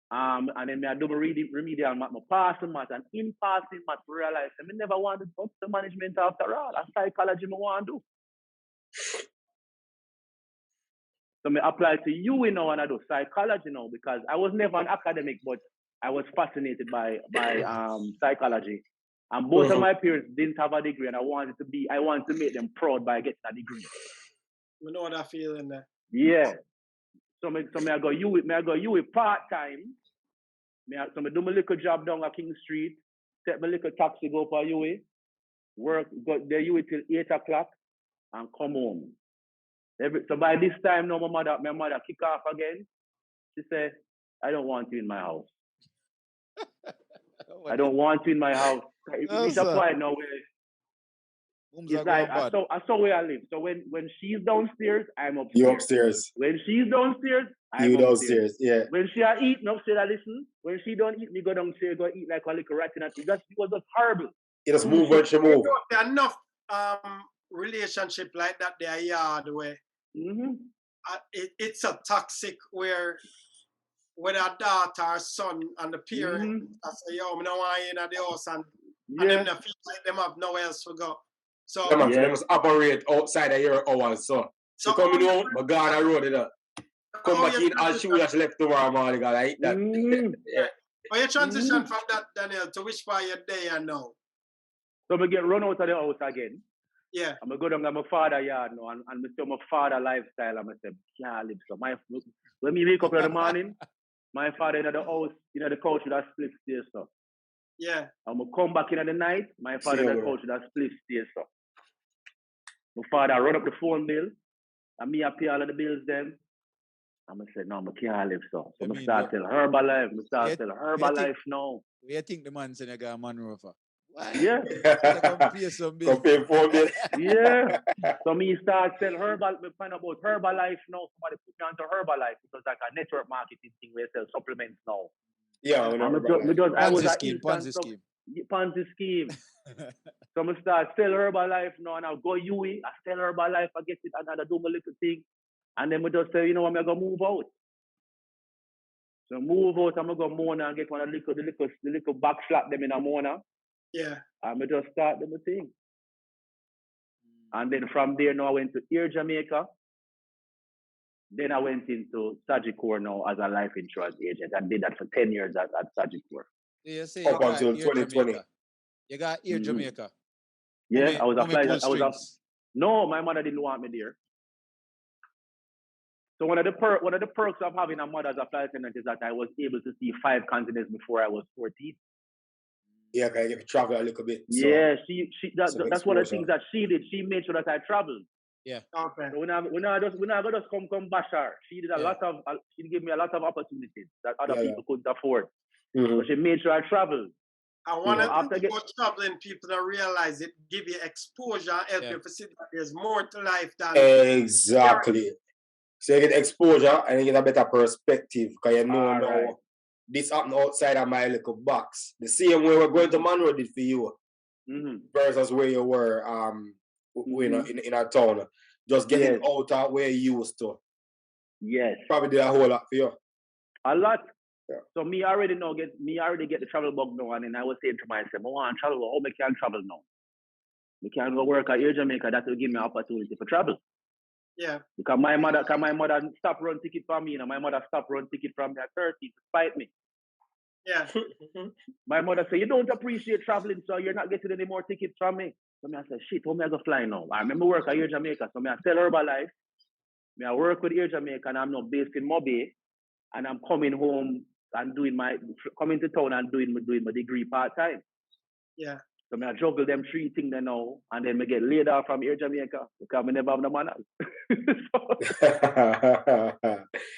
And then I do my remedial math, my passing math, and in passing math, I realize I never want to touch the management after all. That's psychology I want to do. So I applied to UWI now and I do psychology now because I was never an academic, but I was fascinated by psychology. And both of my parents didn't have a degree, and I wanted to make them proud by getting a degree. You know that feeling there. Yeah. So I go UWI part-time. So I do my little job down at King Street, take my little taxi, go for UWI, work, go there UWI till 8 o'clock, and come home. So by this time now, my mother kick off again. She said, I don't want you in my house. I don't want you in my house. It's a point now where it's like I saw where I live. So when she's downstairs, I'm upstairs. You upstairs. When she's downstairs, I'm you downstairs. Yeah. When she are eating upstairs, I listen. When she don't eat, me go downstairs, go eat like a little rat in a thing. It was just horrible. You just move when she move. There are enough relationship like that there yard where it's a toxic where a daughter or son and the parent I say, yo, I don't want you in the house and them feel like them have nowhere else to go. So they must operate outside of your hours. So coming home, my God, I wrote it up. Come back in, I'll shoot that's left tomorrow morning. I eat that. But you transition from that, Daniel, to which part you're there now? So I get run out of the house again. Yeah. I'm going to go down to my father's yard now and I see my father lifestyle and I say, can't live. So when we wake up in the morning, my father in the house, the couch with a split stairs. So. Yeah. I'm going to come back in the night, my father in the couch with a split stairs. So. My father run up the phone bill and me I pay all of the bills then. I'm going to say, no, I can't live. So I'm going to start telling Herbalife. I'm start telling Herbalife now. Where you think the man saying you got a man rover? Yeah. Come pay some bill. Come pay phone bill. Yeah. So me start selling Herbal. We find about Herbalife now. Somebody put me onto Herbalife because like a network marketing thing where they sell supplements now. Yeah, Ponzi scheme. So I start sell Herbalife now and I'll go UWI. I sell Herbalife. I get it and I do my little thing. And then we just say, you know what, I'm going to move out. So move out, I'm going to go Mona and get one of the little back slap them in a Mona. Yeah. And we just start the thing. And then from there, now I went to Yaad&Jamaica. Then I went into Sagicor now as a life insurance agent. I did that for 10 years at Sagicor. You say up until 2020. You got Yaad&Jamaica. Yeah, I was no, my mother didn't want me there. So one of the perks of having a mother as a flight attendant is that I was able to see 5 continents before I was 14. Yeah, can you travel a little bit? So. Yeah, that's one of the things that she did. She made sure that I traveled. Yeah. Okay. So when I just come bash her, she did she gave me a lot of opportunities that other people couldn't afford. So she made sure I traveled. I want to think about traveling, people to realize it, give you exposure, help you to see that there's more to life than exactly. So you get exposure and you get a better perspective because you know now this happened outside of my little box. The same way we're going to Monroe did for you versus where you were in our town. Just getting out of where you used to. Yes. Probably did a whole lot for you. A lot. Yeah. So me already get the travel bug now, and then I was saying to myself, I want to travel. How I can travel now? I can go work at Yaad&Jamaica. That will give me an opportunity for travel. Yeah. Because my mother stopped run ticket from me, and my mother stopped run ticket from me at 30 to spite me. Yeah. My mother said, you don't appreciate traveling, so you're not getting any more tickets from me. So I said, shit, how am I going to fly now? I remember work at Yaad&Jamaica, so I sell Herbalife. I work with Yaad&Jamaica, and I'm now based in Mobay, and I'm coming home and coming to town and doing my degree part-time. Yeah. So I juggle them 3 things now, and then I get laid off from Yaad&Jamaica because I never have the manners.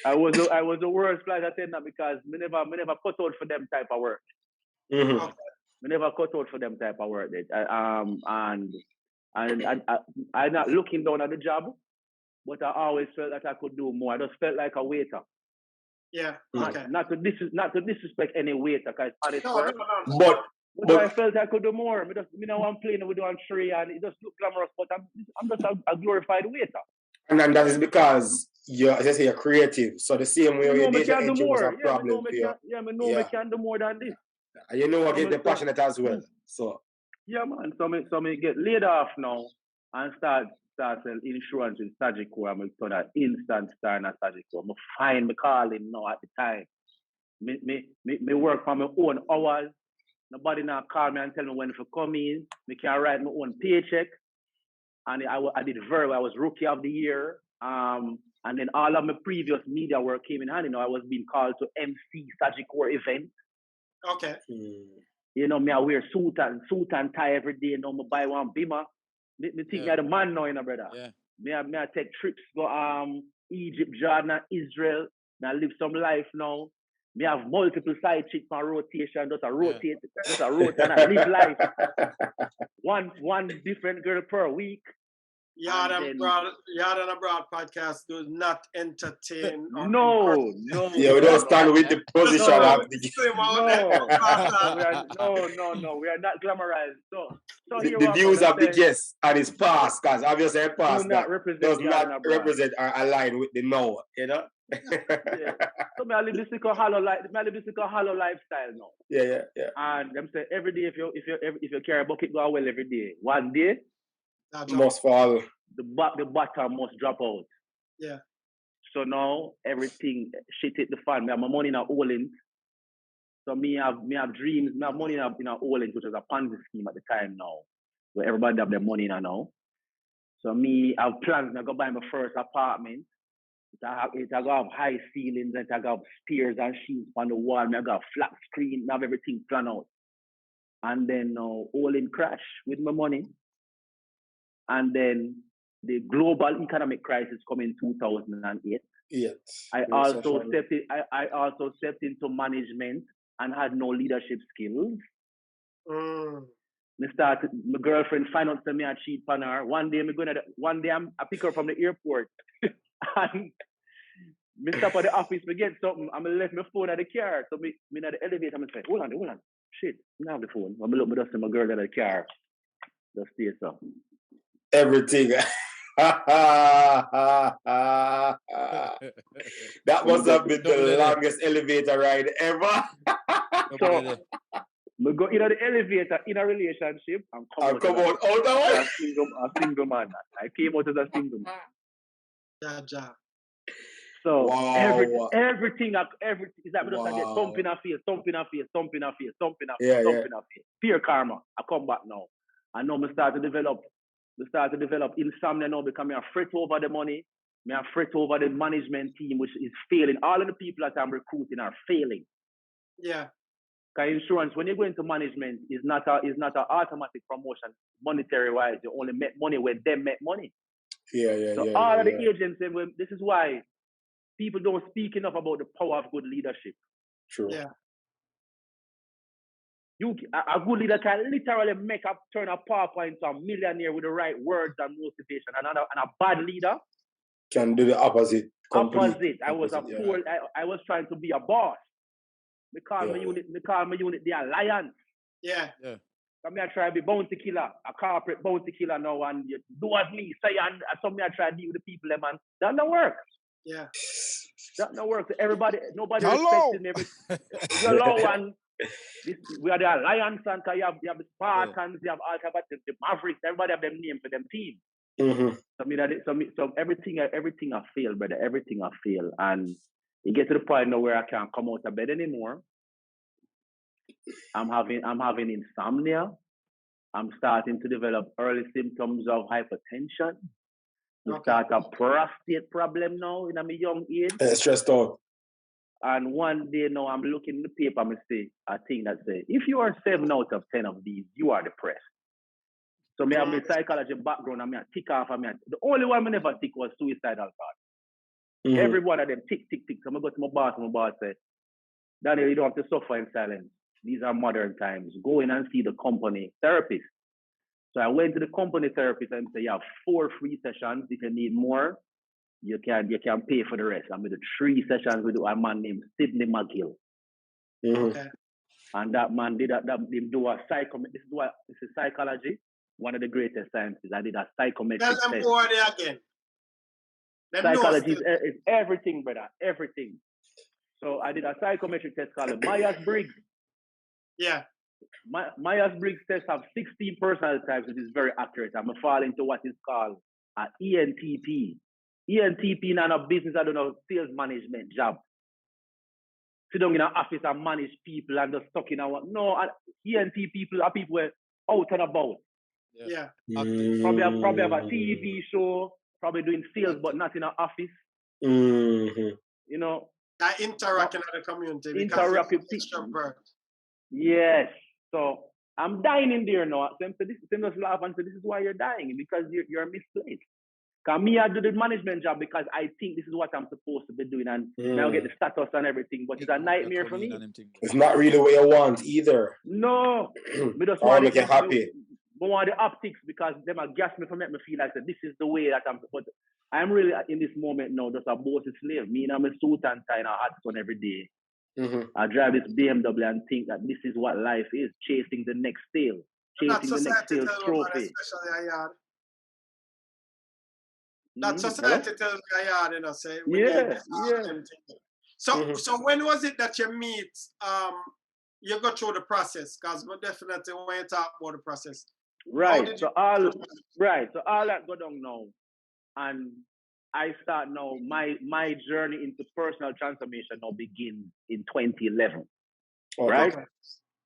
I was the worst flight attendant because I never cut out for them type of work. Mm-hmm. I never cut out for them type of work. And I'm not looking down at the job, but I always felt that I could do more. I just felt like a waiter. Yeah. Okay. Not to disrespect any waiter, because honest work. No. But I felt I could do more. I'm playing with one tree and it just look glamorous, but I'm just a glorified waiter. And then that is because you're creative. So the same way you did can do more. Was a problem for you. I can do more than this. And you know I get the passionate as well. So yeah, man. So me get laid off now and start start selling insurance with Sagicor. I'm turn an instant star in a Sagicor. I'm fine, me call him now at the time. Me work for my own hours. Nobody now call me and tell me when to come in. Me can write my own paycheck. And I did very well. I was rookie of the year. And then all of my previous media work came in handy. I was being called to MC Sagicor events. Okay. You know, me I wear suit and tie every day. You know, me buy one Bima. Me think me the man now, you know, brother. Yeah. Me I take trips go Egypt, Jordan, Israel. Me I live some life now. Me have multiple side chicks on rotation. Just a rotate and I live life. One different girl per week. Yaad&abroad podcast does not entertain. No. Yeah, we don't stand with the position of the No. We are not glamorized. So the views of the guests and his past, because obviously a past that does not represent or align with the now, you know? Yeah. So I live this hollow lifestyle now. Yeah. And them say every day if you carry a bucket go well every day. One day must fall. The bottom must drop out. Yeah. So now everything shit hit the fan. Me have my money in a Olin. So me have dreams. Me have money in a Olin, which is a Ponzi scheme at the time now, where everybody have their money in a now. So me have plans. I go buy my first apartment. It I go have high ceilings, and I go have spears and sheets on the wall. I go have flat screen. I have everything planned out. And then Olin crash with my money. And then the global economic crisis come in 2008. Yes. I also stepped into management and had no leadership skills. My girlfriend find out me I cheat on her. One day I pick her from the airport and me stop at the office, me get something, I'm gonna left my phone at the car. So me at the elevator, I'm gonna say, hold on. Shit, I don't have the phone. I'm gonna look me just my girl at the car. Just stay so. Everything. That must have been the longest elevator ride ever. So, we go in the elevator in a relationship and come out a single man. I came out as a single man. Yeah. So wow. everything is like we just get thumping a face. Fear karma. I come back now. I know me start to develop insomnia now because I'm fret over the money. I'm fret over the management team, which is failing. All of the people that I'm recruiting are failing. Yeah. Because insurance, when you go into management, is not an automatic promotion monetary wise. You only make money when they make money. So all of the agents, this is why people don't speak enough about the power of good leadership. True. Yeah. Mm-hmm. A good leader can literally turn a pauper into a millionaire with the right words and motivation. And a bad leader can do the opposite. I was trying to be a boss. They call my unit the Alliance. Yeah. So me I try to be bounty killer, a corporate bounty killer now, and you do as me say, and so me I try to deal with the people, man. That don't work. Yeah. That don't work. Nobody Hello. respecting everything. Hello, and we are the Alliance, and you have the Spartans, you have all type of the Mavericks. Everybody have them name for them team. Mm-hmm. So everything I fail, brother. Everything I fail, and it gets to the point now where I can't come out of bed anymore. I'm having insomnia. I'm starting to develop early symptoms of hypertension. I start a prostate problem now in my young age. Stressed out. And one day now I'm looking in the paper and say a thing that says, if you are 7 out of 10 of these, you are depressed. So me have my psychology background and me tick off and me. The only one I never tick was suicidal thoughts. Mm-hmm. Every one of them tick. So I go to my boss say, Daniel, you don't have to suffer in silence. These are modern times. Go in and see the company therapist. So I went to the company therapist and said, you have 4 free sessions. If you need more, you can pay for the rest. I'm with the 3 sessions with a man named Sidney McGill. Mm-hmm. Okay. And that man did do a psychometry. This is psychology, one of the greatest sciences. I did a psychometric test. Tell them who are they again. Psychology is everything, brother. Everything. So I did a psychometric test called Myers-Briggs. Yeah. Myers-Briggs test have 16 personality types, which is very accurate. I'm going to fall into what is called at ENTP. ENTP not a business, I don't know, sales management job. Sit down in an office and manage people and just stuck in our no. ENT people are people who are out and about. Yeah. Probably have a TV show, probably doing sales, but not in an office. Mm-hmm. You know. That interacting in the community. Interact with people. Yes. So I'm dying in there now. Them just laugh and say, this is why you're dying, because you're misplaced. Because me, I do the management job because I think this is what I'm supposed to be doing, and now get the status and everything, but it's a nightmare for me. It's not really what you want either. No. Me just want to make you happy. I want the optics because them are gas me for make me feel like this is the way that I'm supposed to. I'm really in this moment now just a bossy slave. Me and I'm a suit and tie and a hat on every day. I drive this BMW and think that this is what life is, chasing the next sale, chasing the next sales trophy. That society tells me Yaad, you know, say So when was it that you meet you go through the process? Because definitely when you talk about the process. Right. So all that go down now. And I start now, my journey into personal transformation now begins in 2011. Okay. Right?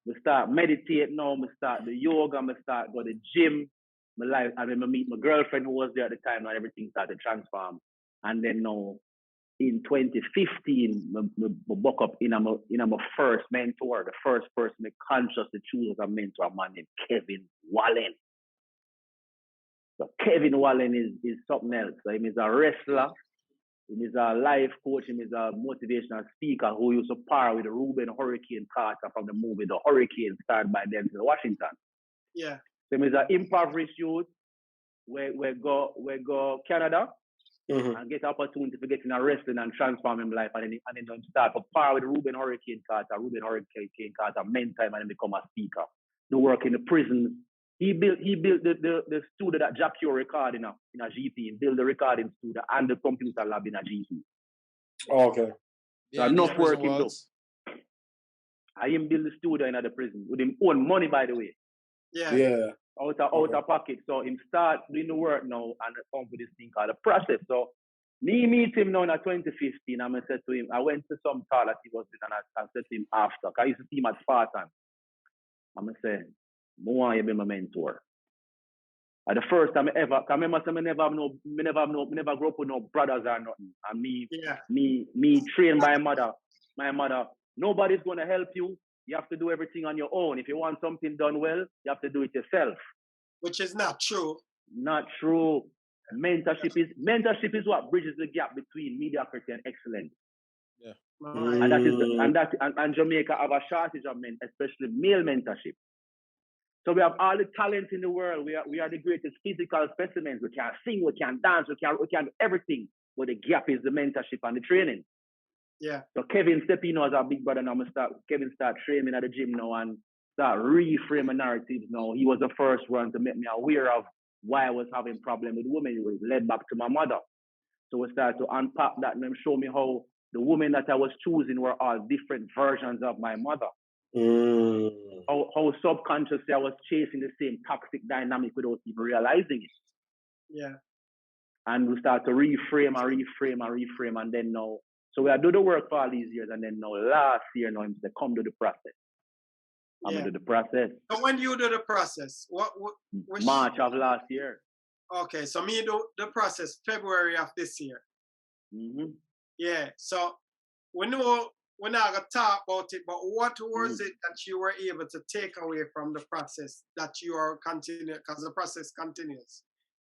We start meditate now, we start the yoga, we start go to the gym. My life, I remember meet my girlfriend who was there at the time and everything started to transform. And then now in 2015, I buck up in my first mentor, the first person I consciously choose as a mentor, a man named Kevin Wallen. So Kevin Wallen is something else. So he is a wrestler, he is a life coach, he is a motivational speaker who used to par with Ruben Hurricane Carter from the movie The Hurricane, starred by Denzel Washington. Yeah. So he is an impoverished youth. We go Canada and get the opportunity to get in a wrestling and transform his life, and then start to par with Ruben Hurricane Carter. Ruben Hurricane Carter mentor him and then become a speaker. Do work in the prison. He built the studio that Jack Q recorded in a GP. He built the recording studio and the computer lab in a GP. Okay. So enough work he do. I him build the studio in the prison with him own money, by the way. Yeah. Out of pocket. So him start doing the work now and come with this thing called the process. So me meet him now in 2015. I said to him, I went to some talk that he was with and I said to him after, because I used to see him at Spartan. I'm saying, I want you to be my mentor. At the first time I ever, because I never grew up with no brothers or nothing. And me trained by my mother, nobody's going to help you. You have to do everything on your own. If you want something done well, you have to do it yourself. Which is not true. Not true. Mentorship is what bridges the gap between mediocrity and excellence. Yeah. And Jamaica have a shortage of men, especially male mentorship. So we have all the talent in the world. We are the greatest physical specimens. We can sing, we can dance, we can do everything. But the gap is the mentorship and the training. Yeah. So Kevin step in as our big brother now. Kevin start training at the gym now and start reframing narratives now. He was the first one to make me aware of why I was having problems with women. It was led back to my mother. So we started to unpack that and then show me how the women that I was choosing were all different versions of my mother. How subconsciously I was chasing the same toxic dynamic without even realizing it. Yeah. And we start to reframe and then now. So we do the work for all these years, and then now last year now they come to the process. I'm gonna do the process. So when you do the process, which March of last year. Okay, so me do the process February of this year. Yeah. So we know we're not gonna talk about it, but what was it that you were able to take away from the process that you are continuing, because the process continues?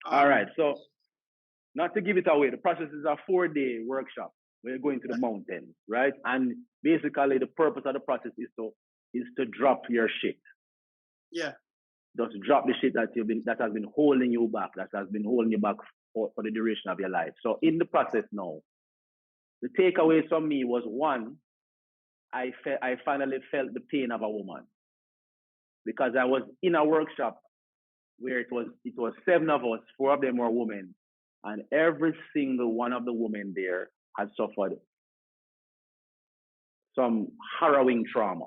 All right. So not to give it away, the process is a 4-day workshop. We're going to the mountains, right? And basically the purpose of the process is to drop your shit. Yeah. Just drop the shit that has been holding you back, that has been holding you back for the duration of your life. So in the process now, the takeaways from me was, one, I finally felt the pain of a woman. Because I was in a workshop where it was 7 of us, 4 of them were women, and every single one of the women there had suffered some harrowing trauma.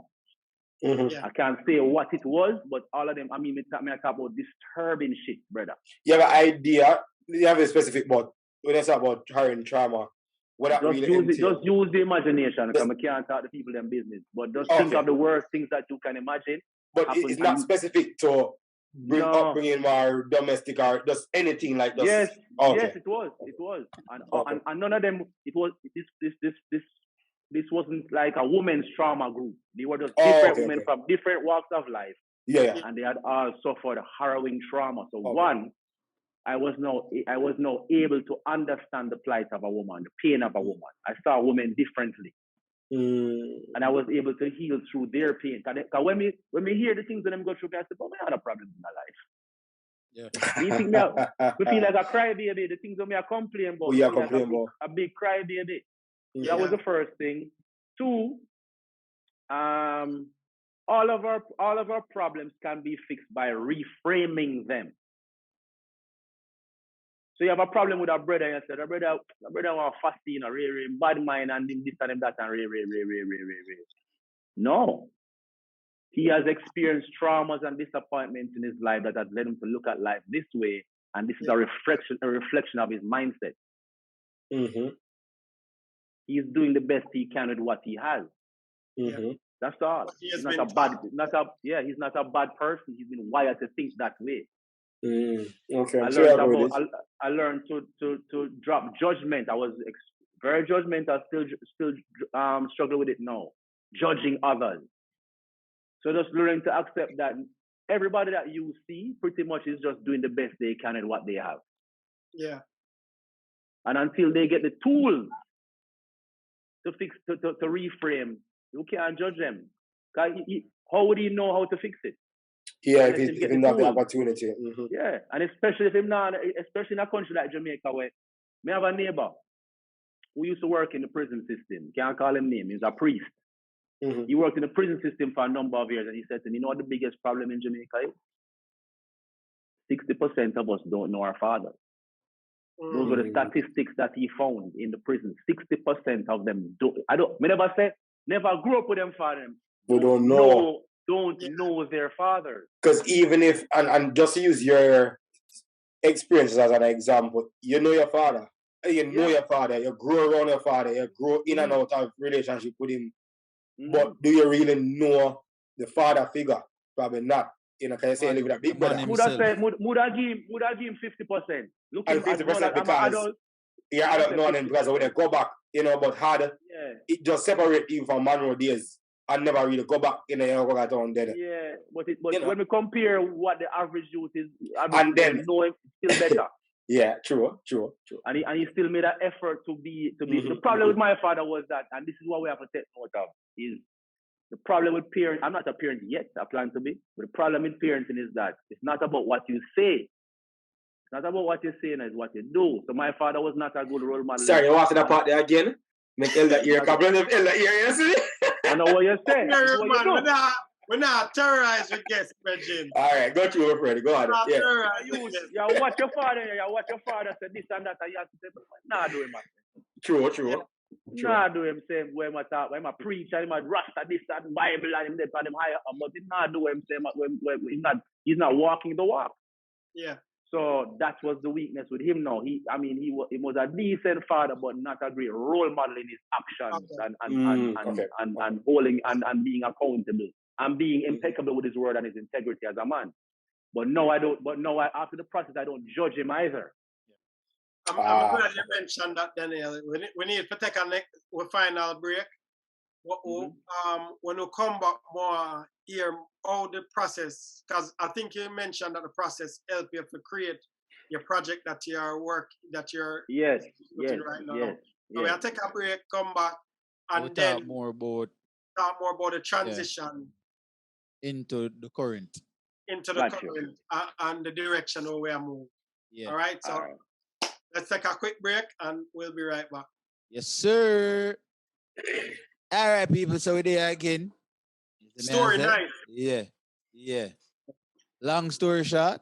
I can't say what it was, but all of them, I talk about disturbing shit, brother. You have an idea? you have a specific, but when it's about her in trauma, what that Just really entails. Just use the imagination, because I can't talk to people in business. But just think of the worst things that you can imagine. But it's not specific to upbringing or domestic or just anything like that. Yes, yes, it was. And none of them. It was this wasn't like a women's trauma group. They were just different women from different walks of life. Yeah. And they had all suffered harrowing trauma. So one, I was now able to understand the plight of a woman, the pain of a woman. I saw women differently. And I was able to heal through their pain. Because when we hear the things that them go through, I said, oh, I had a problem in my life. Yeah. You think that we feel like a crybaby, the things that we are complaining about. A big crybaby. That was the first thing. Two, all of our problems can be fixed by reframing them. So you have a problem with a brother, and you said, a brother want fasting, a really bad mind, and this and that, and No. He has experienced traumas and disappointments in his life that has led him to look at life this way, and this is a reflection of his mindset. He's doing the best he can with what he has. That's all. He's not a bad person. He's been wired to think that way. Okay. I learned to drop judgment. I was very judgmental. Still struggle with it now. Judging others. So just learning to accept that everybody that you see pretty much is just doing the best they can at what they have. Yeah. And until they get the tools to fix, to reframe, you can't judge them. How would he know how to fix it? Yeah, if he not the opportunity. Yeah, and especially especially in a country like Jamaica, where we have a neighbor who used to work in the prison system. Can't call him name. He's a priest. He worked in the prison system for a number of years, and he said to me, you know what the biggest problem in Jamaica is? 60% of us don't know our fathers. Those were the statistics that he found in the prison. 60% of them never grew up with them fathers. They don't know. Don't know their fathers. Because even if, and just use your experiences as an example, you know your father. You know your father. You grow around your father. You grow in and out of relationship with him. But do you really know the father figure? Probably not. You know, can you say live with a big brother? Would I give him 50%? Looking and 50% because you're adult now and because when they go back, you know, but hard, it just separate you from Monroe days and never really go back, you know, you go down there. Yeah, but when we compare what the average youth is, and then know him still better. Yeah, true. And he still made an effort to be. The problem with my father was that, and this is what we have to take note of, is the problem with parents. I'm not a parent yet, I plan to be, but the problem with parenting is that it's not about what you say. It's not about what you're saying, it's what you do. So my father was not a good role model. Sorry, you want to that part there again? Make elder ear, couple of elder ear, you see? I know what you're saying. We're not terrorized with guests, Regine. All right, go through, Freddie. Go on. You watch your father, say this and that, and you have to say, nah, do him, man. True. Nah, do him say when I preach and him rasta this and Bible and him there for them higher, but he not do him say when he's not walking the walk. Yeah. So that was the weakness with him now. He was a decent father, but not a great role model in his actions and holding and being accountable and being impeccable with his word and his integrity as a man. But no, after the process, I don't judge him either. I'm glad you mentioned that, Daniel. We need to take a final break. When we come back more here, all the process, because I think you mentioned that the process help you to create your project that you're right now. Yes. So we'll take a break, come back, and we'll then talk more about the transition into the current. Current and the direction where we are moving. Yeah. All right. So let's take a quick break and we'll be right back. Yes, sir. All right, people. So we're there again. Story night. Yeah. Long story short.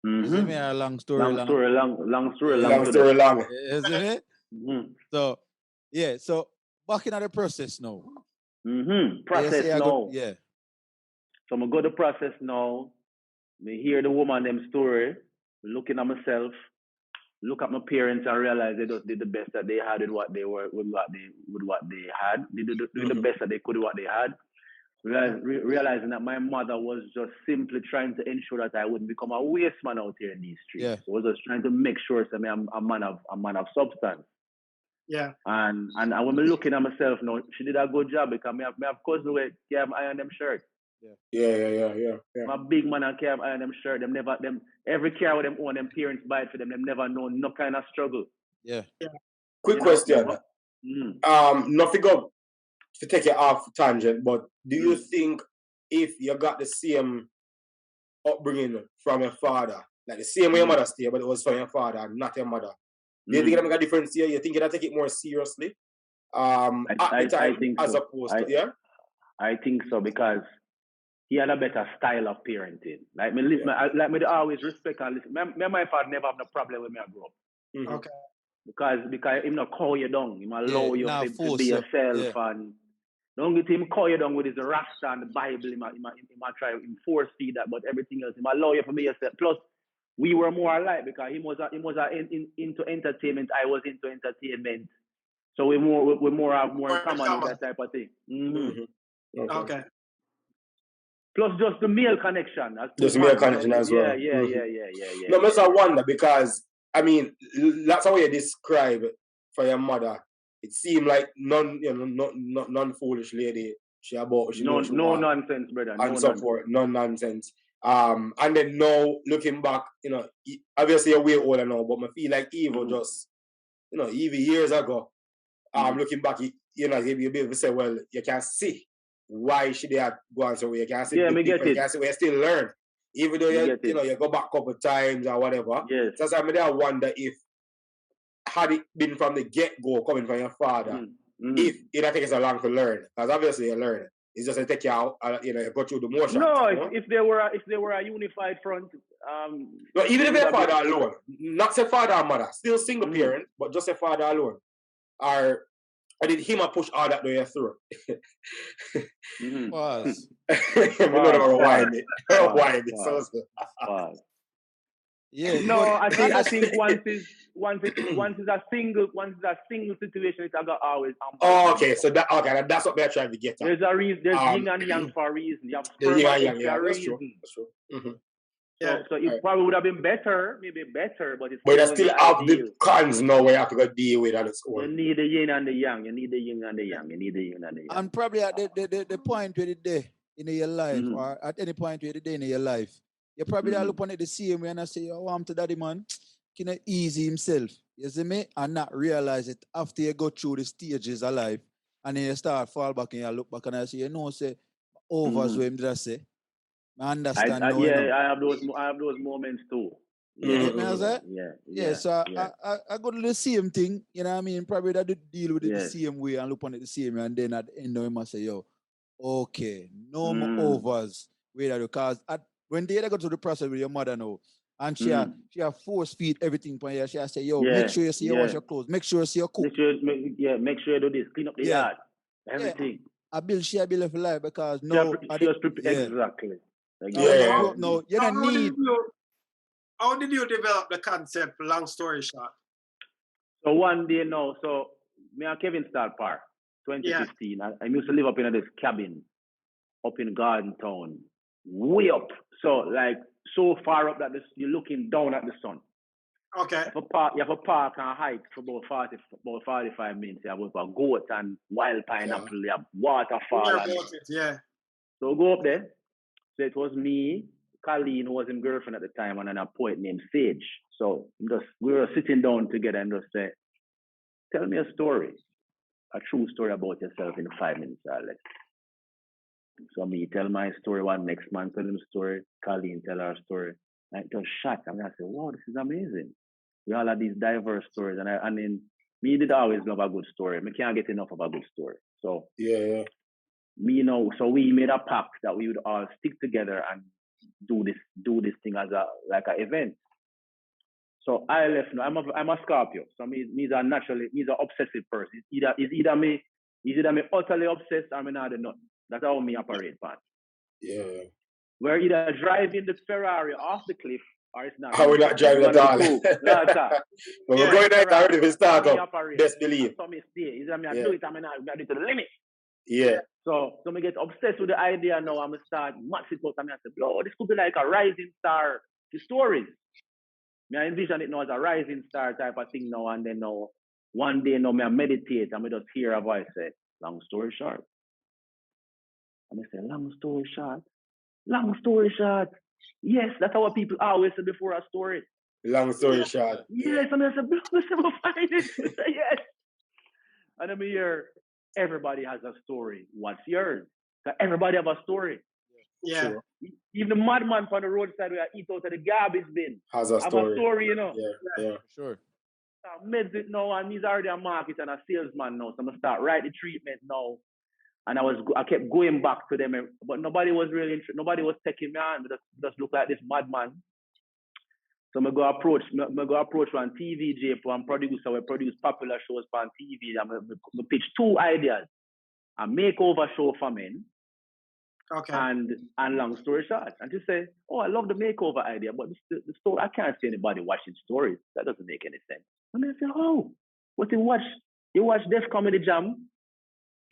Isn't it a long story long? Long story long. Isn't it? So, yeah. So back in the process now. Process now. Yeah. So I'm going to go to the process now. Me hear the woman them story. Looking at myself. look at my parents and realize they just did the best that they had with what they had. They did the best that they could with what they had. Realizing that my mother was just simply trying to ensure that I wouldn't become a waste man out here in these streets. Yeah. So I was just trying to make sure that I'm a man of substance. Yeah. And when I'm looking at myself now, she did a good job because I have cousins where can't iron them shirt. Yeah. My big man and can't iron them shirt. Every car with them own them parents buy it for them. Them never know no kind of struggle. Yeah. Quick question. Nothing up to take it off tangent, but do you think if you got the same upbringing from your father, like the same way your mother stayed, but it was from your father, not your mother, do you think it make a difference here? You think you'd take it more seriously? At the time, I think as so. opposed to, yeah? I think so because he had a better style of parenting. Like me always respect and listen. My father never have no problem with me I grow up. Mm-hmm. Okay. Because him not call you down. Him allow you to be yourself and don't get him call you down with his Rasta and the Bible. He might try to enforce feed that, but everything else, him allow you to be yourself. Plus, we were more alike because he was into entertainment. I was into entertainment. So we more in common with that type of thing. Mm-hmm. Okay. Plus just the male connection. Just male connection as well. Yeah. No, I wonder because, I mean, that's how you describe it for your mother. It seemed like non-foolish lady. She about no nonsense, brother. And so forth. No nonsense. And then now looking back, obviously you're way older now, but I feel like Eva just, even years ago, looking back, you'll be able to say, well, you can see why she did go on so way. You can see me get it. You can see where you still learn. Even though you go back a couple of times or whatever. Yes. So I wonder if had it been from the get-go coming from your father, if it take us so long to learn. Because obviously you learn. It's just to take you out, you go through the motions. No, if they were a unified front, no, even if your father alone, not say father or mother, still single parent, but just say father alone. Or did him push all that way through? Pause. Rewind it. Yeah. No, I think once it's a single situation, it's always. Okay, so that's what they're trying to get at. There's a reason. There's yin and yang for a reason. You have sperm and egg for a reason. That's true. Mm-hmm. So it probably would have been better, but it's. But you still have the cons now where you have to go deal with on its own. You need the yin and the yang. And probably at the point where it day in your life, or at any point where it day in your life, you probably look on it the same way and I say, "Oh, I'm to daddy man, can you easy himself?" You see me, and not realize it after you go through the stages of life, and then you start fall back and you look back and I say, say overs what him just say. I understand. I have those moments too. You get me, I say? Yeah. So I go to the same thing, you know what I mean? Probably that deal with it the same way and look on it the same way, and then at the end of it, I say, okay, no more overs. Because when they go through the process with your mother now, and she force feed everything for you, she say, make sure you see you wash your clothes, make sure you see your cook. Make sure you do this, clean up the yard, everything. I build for life because no. Exactly. No, you don't need. How did you develop the concept, long story short? So one day now, me and Kevin start Park, 2015. I used to live up in this cabin up in Garden Town, way up. So far up that you're looking down at the sun. Okay. You have a park and hike for about 45 minutes. You have a goat and wild pineapple. You have waterfall. So go up there. So it was me, Colleen, who was his girlfriend at the time, and then a poet named Sage. So we were sitting down together and just say, tell me a story, a true story about yourself in 5 minutes or less. So me tell my story, one next man tell him a story, Colleen tell her story. And it was shocked. I said, wow, this is amazing. We all have these diverse stories. And then me did always love a good story. I can't get enough of a good story. So so we made a pact that we would all stick together and do this thing as an event. So I left. I'm a Scorpio. So me's an obsessive person. It's either me utterly obsessed or me not none. That's how me operate, man. Yeah. We're either driving the Ferrari off the cliff or it's not. Are we not driving at all? No, sir. But we're going out already if we start up. Best believe. So me stay. Is I do it, I do it to the limit. Yeah. So me get obsessed with the idea now. I'm start max it out. I say, bro, this could be like a rising star. The stories. I envision it now as a rising star type of thing now, and then now one day now I meditate and I just hear a voice say, long story short. And I say, long story short. Long story short. Yes, that's how people always say before a story. Long story short. Yes, and I said, bro, find it. I say, yes. And I'm here, everybody has a story. What's yours? So everybody have a story. Yeah. Sure. Even the madman on the roadside where I eat out of the garbage bin Has a story. Have a story, you know. Yeah. Sure. I meds it now, and he's already a market and a salesman now. So I'm gonna start write the treatment now. And I kept going back to them, but nobody was really interested. Nobody was taking me on. Just look like this madman. So I go approach one TV J and producer. We produce popular shows on TV. I pitch two ideas: a makeover show for men, Okay. and long story short. And she say, "Oh, I love the makeover idea, but the story I can't see anybody watching stories. That doesn't make any sense." And I say, "Oh, what you watch? You watch Def Comedy Jam?"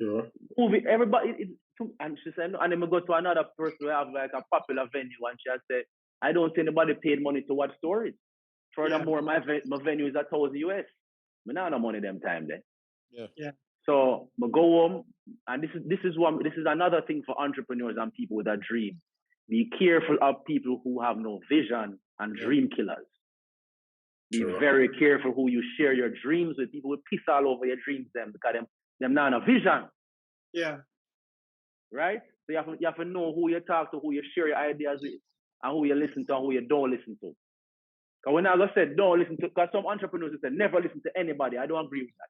Sure. Movie, everybody, and she said, no. And then we go to another person who have like a popular venue, and she said, I don't see anybody paid money to watch stories. Furthermore, my venue is $1,000 US. I don't have money them time there. Yeah. So I go home, and this is another thing for entrepreneurs and people with a dream. Be careful of people who have no vision and dream killers. Be very careful who you share your dreams with. People will piss all over your dreams them because them not a vision. Yeah. Right? So you have to know who you talk to, who you share your ideas with, and who you listen to and who you don't listen to. Because when I said don't listen to, because some entrepreneurs say never listen to anybody. I don't agree with that.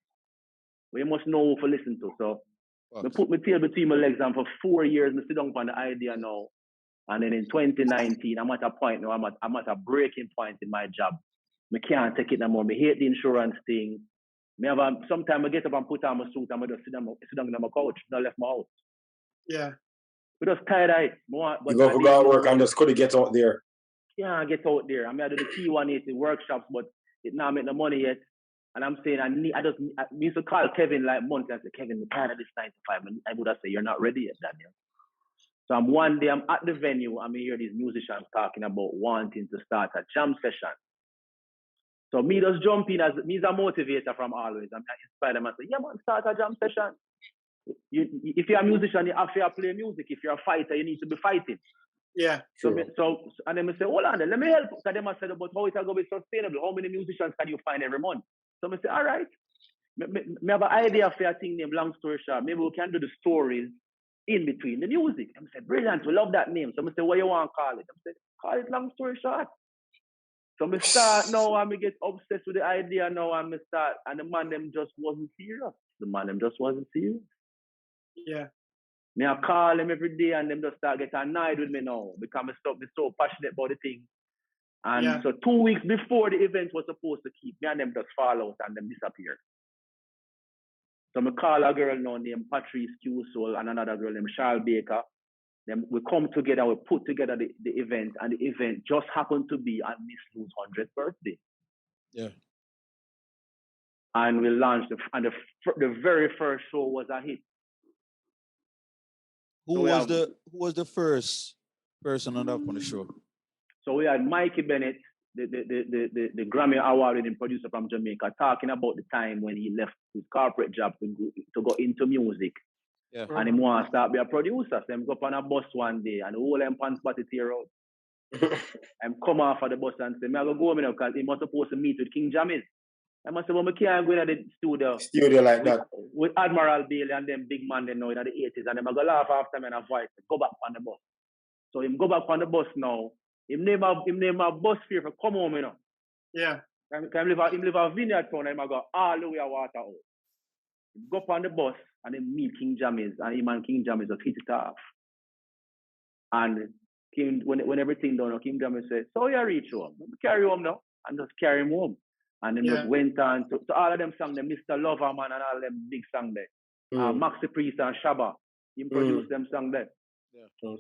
But you must know who to listen to. So I put my tail between my legs, and for 4 years I sit down on the idea now. And then in 2019, I'm at a point now, I'm at a breaking point in my job. I can't take it no more. I hate the insurance thing. Sometimes I get up and put on my suit and I just sit down on my couch. I left my house. Yeah. We just tired of it. You go to work and just couldn't get out there. Yeah, get out there. I do the T180 workshops, but it not make no money yet. And I'm saying I used to call Kevin like monthly and say, Kevin, I'm tired of this 9 to 5. And I would have said, you're not ready yet, Daniel. So one day I'm at the venue and I hear these musicians talking about wanting to start a jam session. So me just jump in as me's a motivator from always. I'm inspired them and say, yeah man, start a jam session. If you're a musician, you have to play music. If you're a fighter, you need to be fighting. Yeah. So and then I say, hold on, let me help. So then I said, but how it will be sustainable? How many musicians can you find every month? So I say, all right. I have an idea for a thing named Long Story Short. Maybe we can do the stories in between the music. I said, brilliant, we love that name. So I say, what you want to call it? I said, call it Long Story Short. So I start now and I get obsessed with the idea now and I start, and the man them just wasn't serious. Yeah. Me I call them every day and them just start getting annoyed with me now because I'm so passionate about the thing. And so 2 weeks before the event was supposed to keep, me and them just fall out and them disappear. So I call a girl now named Patrice Q-Soul and another girl named Charles Baker. Then we come together, we put together the event, and the event just happened to be on Miss Lou's 100th birthday. Yeah. And we launched, and the very first show was a hit. Who was the first person on the show? So we had Mikey Bennett, the Grammy Award-winning producer from Jamaica, talking about the time when he left his corporate job to go into music. Yeah. And he wants to start be a producer. So he go up on a bus one day and all them pants spotted tear out. And come off of the bus and say, I go now because he was supposed to meet with King Jammys. I must say, well, I can't go into the studio like that. With Admiral Bailey and them big man they know in the 80s. And I go laugh after me and a voice, go back on the bus. So him go back on the bus now. Him name a bus fare for come home, you know. Yeah. Him live a vineyard town and him go all the way a water out. Him go up on the bus and then meet King Jammys and him and King Jammys just hit it off. And when everything done, King Jammys said, so you reach home. Carry home now. And just carry him home. And then just went on to all of them songs, them Mr. Loverman and all them big songs there. Maxi Priest and Shabba. He produced them songs there.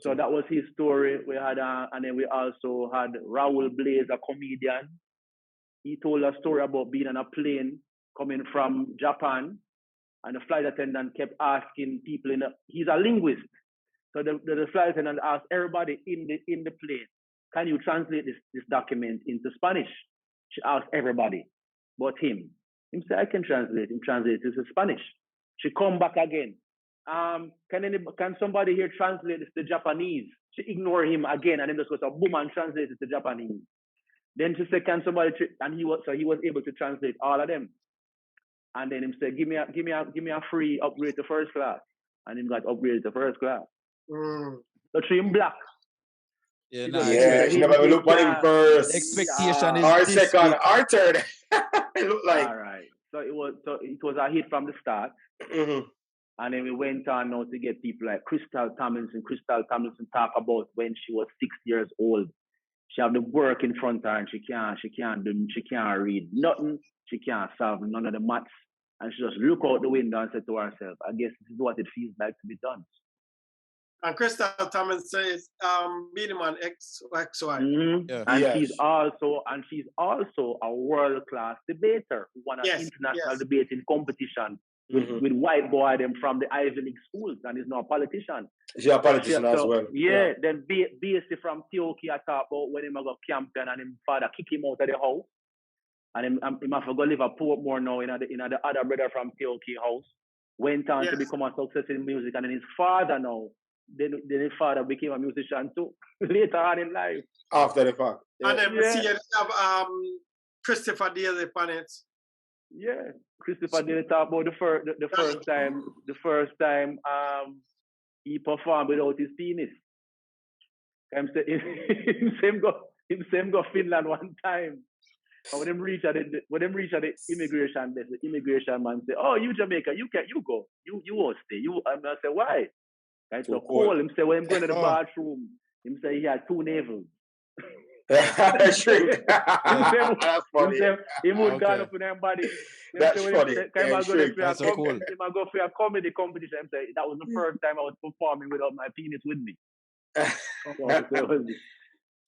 So that was his story. We had, and then we also had Raul Blaze, a comedian. He told a story about being on a plane coming from Japan, and the flight attendant kept asking people he's a linguist. So the flight attendant asked everybody in the plane, can you translate this document into Spanish? She asked everybody but him. He said, I can translate. He translated it to Spanish. She come back again. Can somebody here translate this to Japanese? She ignore him again, and then just goes boom and translate it to Japanese. Then she said, can somebody and he was able to translate all of them. And then he said, give me a free upgrade to first class. And he got upgraded to first class. So she in black. Yeah, she never look at him first. Expectation is our this second, big. our third. It looked like. All right. So it was a hit from the start. And then we went on now to get people like Crystal Tomlinson. Crystal Tomlinson talk about when she was 6 years old. She have the work in front of her and she can't read nothing. She can't solve none of the maths. And she just look out the window and said to herself, I guess this is what it feels like to be done. And Crystal Thomas says, being an ex-wife. And she's also a world-class debater who won an international debating competition with white boy them from the Ivy League schools, and is now a politician. She's a politician as well. Yeah, then basically from Teoki, I talk about when he got campaign and his father kick him out of the house. And him have to go live at Portmore now in the other brother from Teoki house. Went on to become a success in music, and then his father now. Then his father became a musician too later on in life. After the fact. Yeah. And then we see you have Christopher Daly on it. Yeah, Christopher Daly talk about the first time he performed without his penis. Him go Finland one time. And when them reach at the immigration desk, the immigration man say, "Oh, you Jamaica, you go, you won't stay." I say, "Why?" Right, so cold. Him say when I'm going to the bathroom, him say he had 2 navels. Shrink. That's funny. He would go up in their body. That's funny. That's so cool. He might go for a comedy competition. Him say that was the first time I was performing without my penis with me.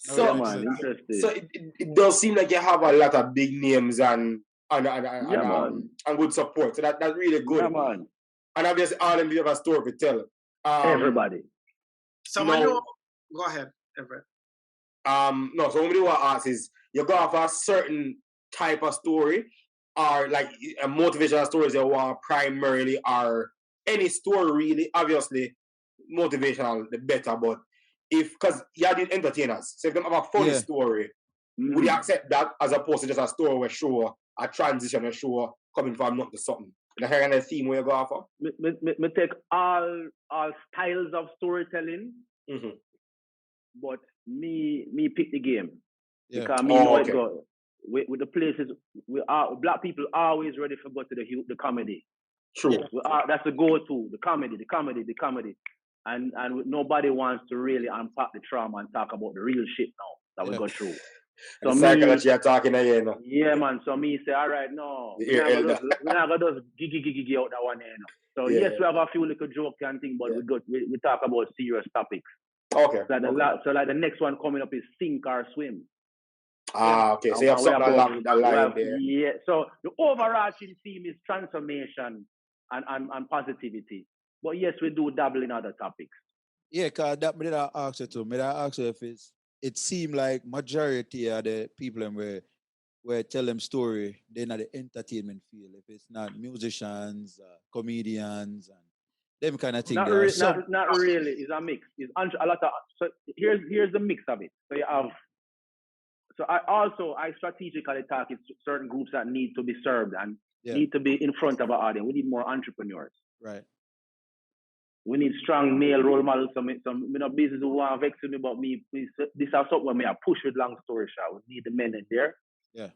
So it does seem like you have a lot of big names and good support. So that's really good. Yeah, man. And obviously all of them have a story to tell. Everybody. Go ahead, Everett. No, so what we want to ask is, you go off a certain type of story, or like a motivational stories you want primarily, or any story really, obviously motivational the better, but because you did entertainers, so if they have a funny story, would you accept that as opposed to just a story where show a transition, a show coming from nothing to something? The kind of theme where you go off of? Me take all styles of storytelling, but me pick the game. Because me know it go with the places black people always ready for go to the comedy. True. That's the go-to, the comedy. And nobody wants to really unpack the trauma and talk about the real shit now that we go through. So psychology you're talking again. Yeah, man. So me say, all right, no, we're not gonna just gigi out that one, So yes, we have a few little jokes and things, but we talk about serious topics. Okay. So like the next one coming up is sink or swim. Okay. So you have something along that line there. Yeah. So the overarching theme is transformation and positivity. But yes, we do dabble in other topics. Yeah, because that me I ask you too. Me I ask you if it seemed like majority of the people where tell them story, they're not the entertainment field. If it's not musicians, comedians, and them kind of things. Not really. It's a mix. It's a lot of. So here's the mix of it. So you have. So I strategically target certain groups that need to be served and need to be in front of an audience. We need more entrepreneurs. Right. We need strong male role models. Some business who want to vex with me, but me, this is something where I push with long story short. We need the men in there. Yeah.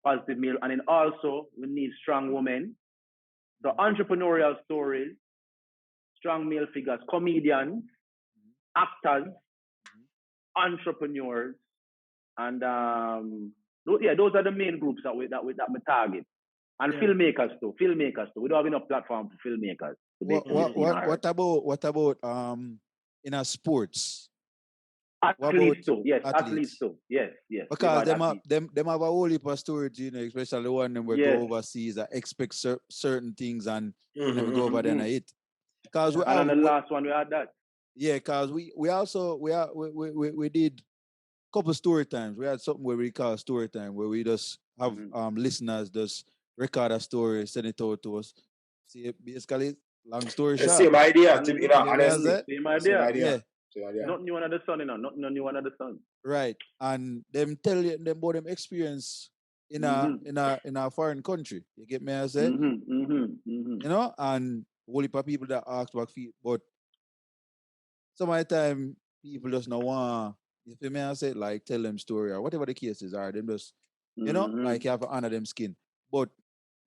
Positive male. And then also, we need strong women. The entrepreneurial stories, strong male figures, comedians, actors, entrepreneurs, and those are the main groups that we target. And filmmakers too. We don't have enough platform for filmmakers. What about in our sports? Athletes too, yes. athletes? Athletes too, yes. Because them have a whole heap of stories, you know, especially the one them will go overseas that expect certain things and never go over there and eat. Because and the last one we had that. Yeah, because we did a couple story times. We had something where we call story time, where we just have listeners just record a story, send it out to us. See, basically, long story short. Same idea, to be honest. Same idea. Yeah. Not new under the sun, you know. Not new under the sun. Right, and them tell you them about them experience in a foreign country. You get me? I say, you know, and whole heap of people that ask about feet, but some of the time people just not want. You feel me? I say, like, tell them story or whatever the cases are. Them just, you know, like you have to honor them skin. But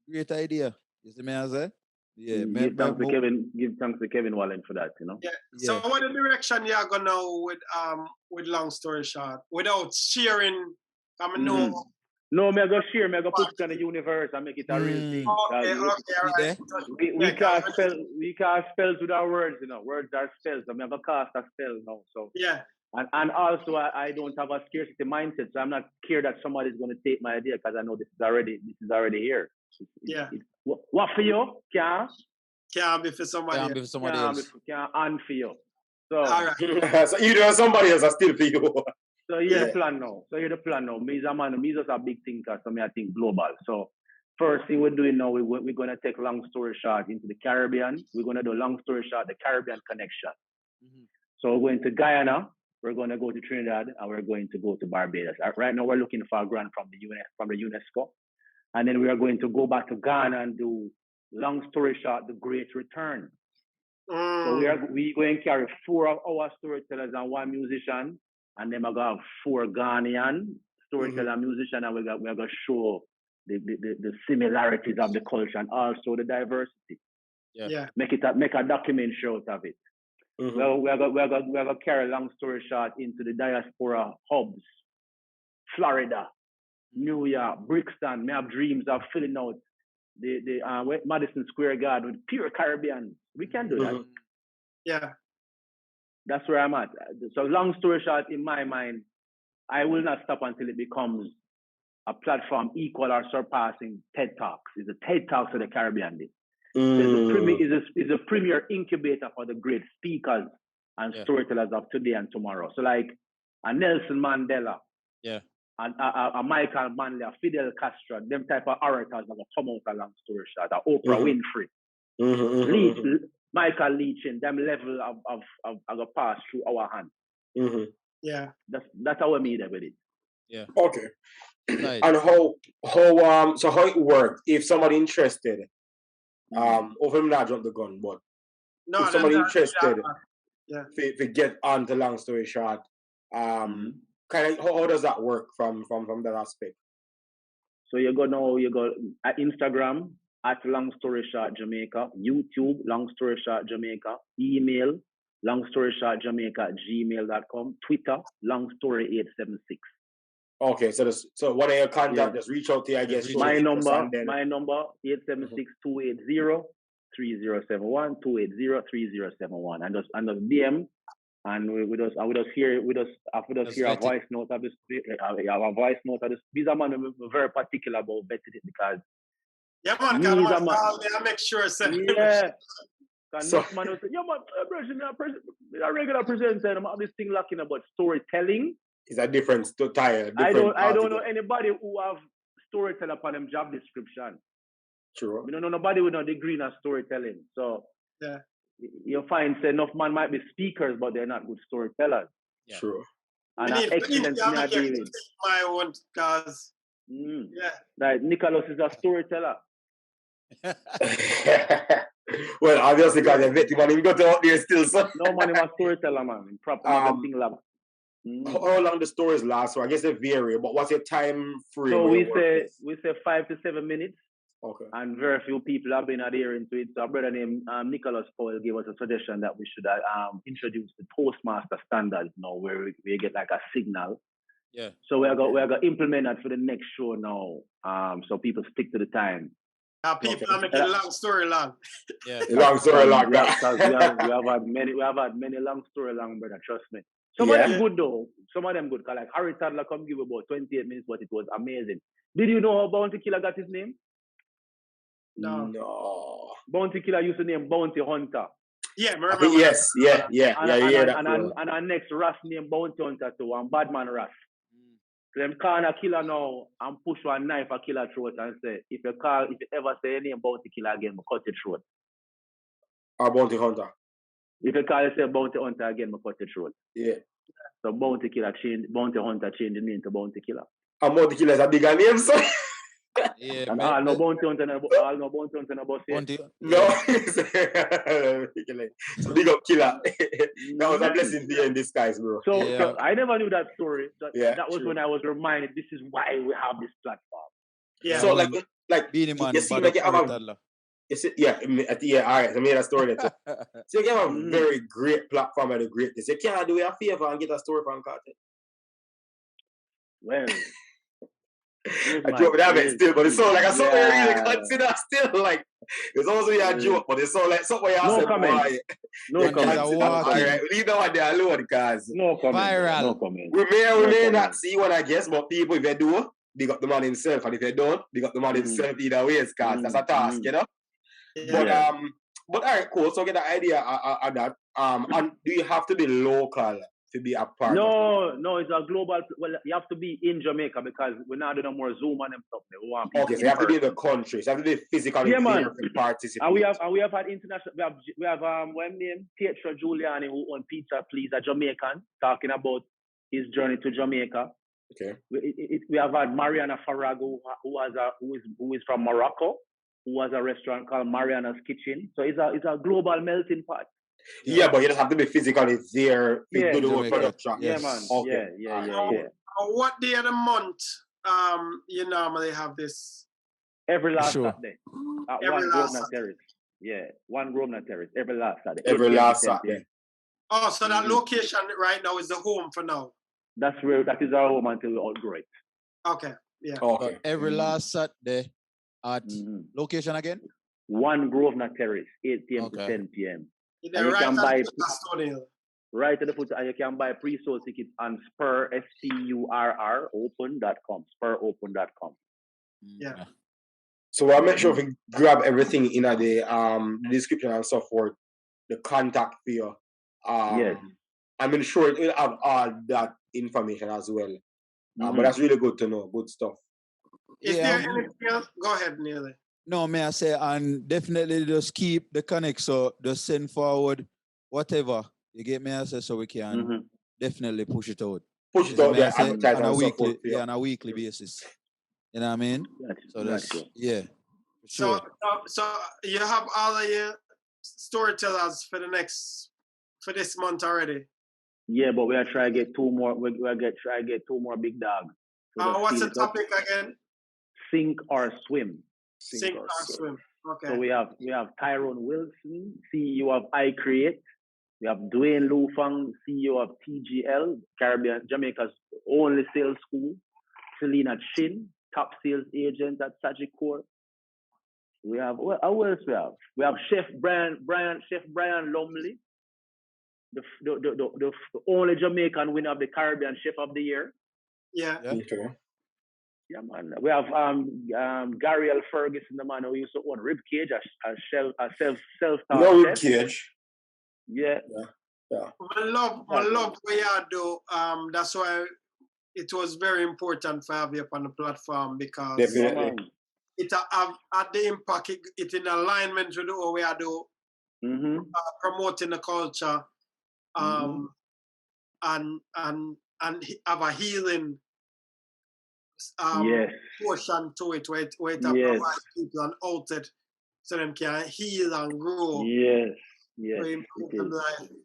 great idea. You see me? I say. Yeah, give thanks to Kevin Wallen for that, you know. Yeah. So what the direction you are going now with long story short, without sharing, No, me go share, me go put it in the universe and make it a real thing. Okay, all right. We cast spells with our words, you know. Words are spells. I'm gonna cast a spell now. So yeah. And also I don't have a scarcity mindset, so I'm not scared that somebody's gonna take my idea because I know this is already here. What for you? Can't be for somebody else. Can't for you. So, all right. So either somebody else are still for you. So here's the plan now. Me is a man, me is a big thinker, so me I think global. So first thing we're doing now, we're gonna take long story short into the Caribbean. We're gonna do long story short, the Caribbean connection. So we're going to Guyana, we're gonna go to Trinidad, and we're going to go to Barbados. Right now we're looking for a grant from the UNESCO. And then we are going to go back to Ghana and do, long story short, the Great Return. So we're going to carry 4 of our storytellers and 1 musician, and then we're going to have 4 Ghanaian storyteller and musician, and we're going to show the similarities of the culture and also the diversity. Yeah. Make a documentary out of it. Well, we're going to carry, long story short, into the diaspora hubs, Florida, New York, Brixton. Me have dreams of filling out the Madison Square Garden with pure Caribbean. We can do that. Yeah. That's where I'm at. So long story short, in my mind, I will not stop until it becomes a platform equal or surpassing TED Talks. It's a TED Talks of the Caribbean. It's a premier incubator for the great speakers and storytellers of today and tomorrow. So like a Nelson Mandela. Yeah. And a Michael Manley, a Fidel Castro, them type of orators that will come out a long story short, a Oprah Winfrey, Michael Leachin, them level of a pass through our hand. Yeah. That's how we made it with it. Yeah. Okay. Nice. And how it worked, if somebody interested, of him not drop the gun, but if somebody interested to get on the long story short, kind of how does that work from that aspect? So you go at Instagram at Longstoryshortjamaica, YouTube Longstoryshortjamaica, email Longstoryshortjamaica@gmail.com, Twitter Longstory876. Okay, so what are your contact? Just reach out to you, I guess. My number 876-280-3071, 280-3071, and just DM. And we just hear a voice note of this. A voice note of this. These are man very particular about vetting it because. Yeah, man. I make sure. Yeah. So man will say, yeah, man, a regular presenter, I'm this thing lacking about storytelling. Is a different style. I don't know anybody who have storyteller upon them job description. True. We don't know nobody with no degree in storytelling. So yeah. You'll find say enough man might be speakers, but they're not good storytellers. Yeah. True. And excellent in our dealing. My own cause. Yeah. Like Nicholas is a storyteller. Well, obviously, because they're vetting, man, he got out there still. So. No man, he's a storyteller, man. Proper thing lab. How long the stories last? So I guess they vary, but what's your time frame? So we say 5 to 7 minutes. Okay. And very few people have been adhering to it. So a brother named Nicholas Powell gave us a suggestion that we should introduce the Toastmaster standard now, where we get like a signal. Yeah. So we're going to implement that for the next show now. So people stick to the time. People are making long story long. Yeah. Long story long. We have had many long story long, brother. Trust me. Some of them good though. Some of them good. Cause like Harry Toddler come give about 28 minutes, but it was amazing. Did you know how Bounty Killer got his name? No. Bounty Killer used to name Bounty Hunter. Yeah, remember. Yes, yeah. And our next Ras name Bounty Hunter too, and Badman Ras. So them call a killer now and push one knife a killer throat and say, if you ever say your name Bounty Killer again, I cut your throat. Or Bounty Hunter. If you call yourself Bounty Hunter again, I cut your throat. Yeah. So Bounty Hunter changed the name to Bounty Killer. And Bounty Killer is a bigger name, so. Yeah, and man. no Bounty Hunter no boss here. No. So big up Killer. That was a blessing to you in disguise, bro. So I never knew that story. That was true. when I was reminded this is why we have this platform. Yeah. So like Beanie Man, you seem like you have a alright, I made a story there too. So you have a very great platform and a greatness. You can't do a favor and get a story from Carter. Well, I joke with that still, but it's so like something you really consider still like it's also a joke, but it's so like something you have to say. No comment. Alright, leave that one there alone, guys. No comment. Viral. No comment. We may not see one, I guess, but people, if you do, big up the man himself, and if you don't, big up the man himself either way, guys. That's a task, you know. Yeah. But all right, cool. So get the idea of that. And do you have to be local to be a part? No, it's a global. Well, you have to be in Jamaica because we're not doing no more Zoom and them stuff. Okay, so you have to be in the country. So you have to be physically there to participate. And we have had international. We have one name, Pietro Giuliani, who owned Pizza Please, a Jamaican, talking about his journey to Jamaica. Okay. We have had Mariana Farago, who is from Morocco, who has a restaurant called Mariana's Kitchen. So it's a global melting pot. Yeah, but you just have to be physically there to do the whole production. Yeah, man. Okay. Yeah. What day of the month you normally have this? Every last Saturday. Every last Saturday. Terrace. Yeah, one Grosvenor Terrace. Every last Saturday. Every last Saturday. Oh, so that location right now is the home for now. That is our home until we outgrow it. Okay. Yeah. Okay. Every last Saturday at location again? One Grosvenor Terrace, 8 p.m. to 10 p.m. And you can buy right at the foot, and you can buy pre-sold tickets on Spur open.com. Spuropen.com. Yeah. So I'll make sure we grab everything in the description and so forth, the contact for you. Yes. I'm sure it will have all that information as well. But that's really good to know. Good stuff. Is there anything else? Go ahead, Neely. No, may I say, and definitely just keep the connect. So just send forward whatever you get me. I say so we can definitely push it out. Push it out there, on a weekly, on a weekly basis. You know what I mean? So that's sure. So you have all of your storytellers for this month already. Yeah, but we are trying to get two more. We're try to get two more big dogs. What's the topic again? Sink or swim. Sink or swim. Okay. So we have Tyrone Wilson, CEO of I-Create. We have Dwayne Lufang, CEO of TGL, Jamaica's only sales school. Selena Chin, top sales agent at Sagicor. We have who else we have? We have Chef Brian Lumley, the only Jamaican winner of the Caribbean Chef of the Year. Yeah. Okay. Yeah, man. We have Gary L. Ferguson, the man who used to own Ribcage, a self-taught no Ribcage. Yeah. I love what you do. That's why it was very important for have you up on the platform because it have the impact. It in alignment with what we do, promoting the culture, and have a healing portion to it where it provides people an outlet so them can heal and grow. Yes. Life.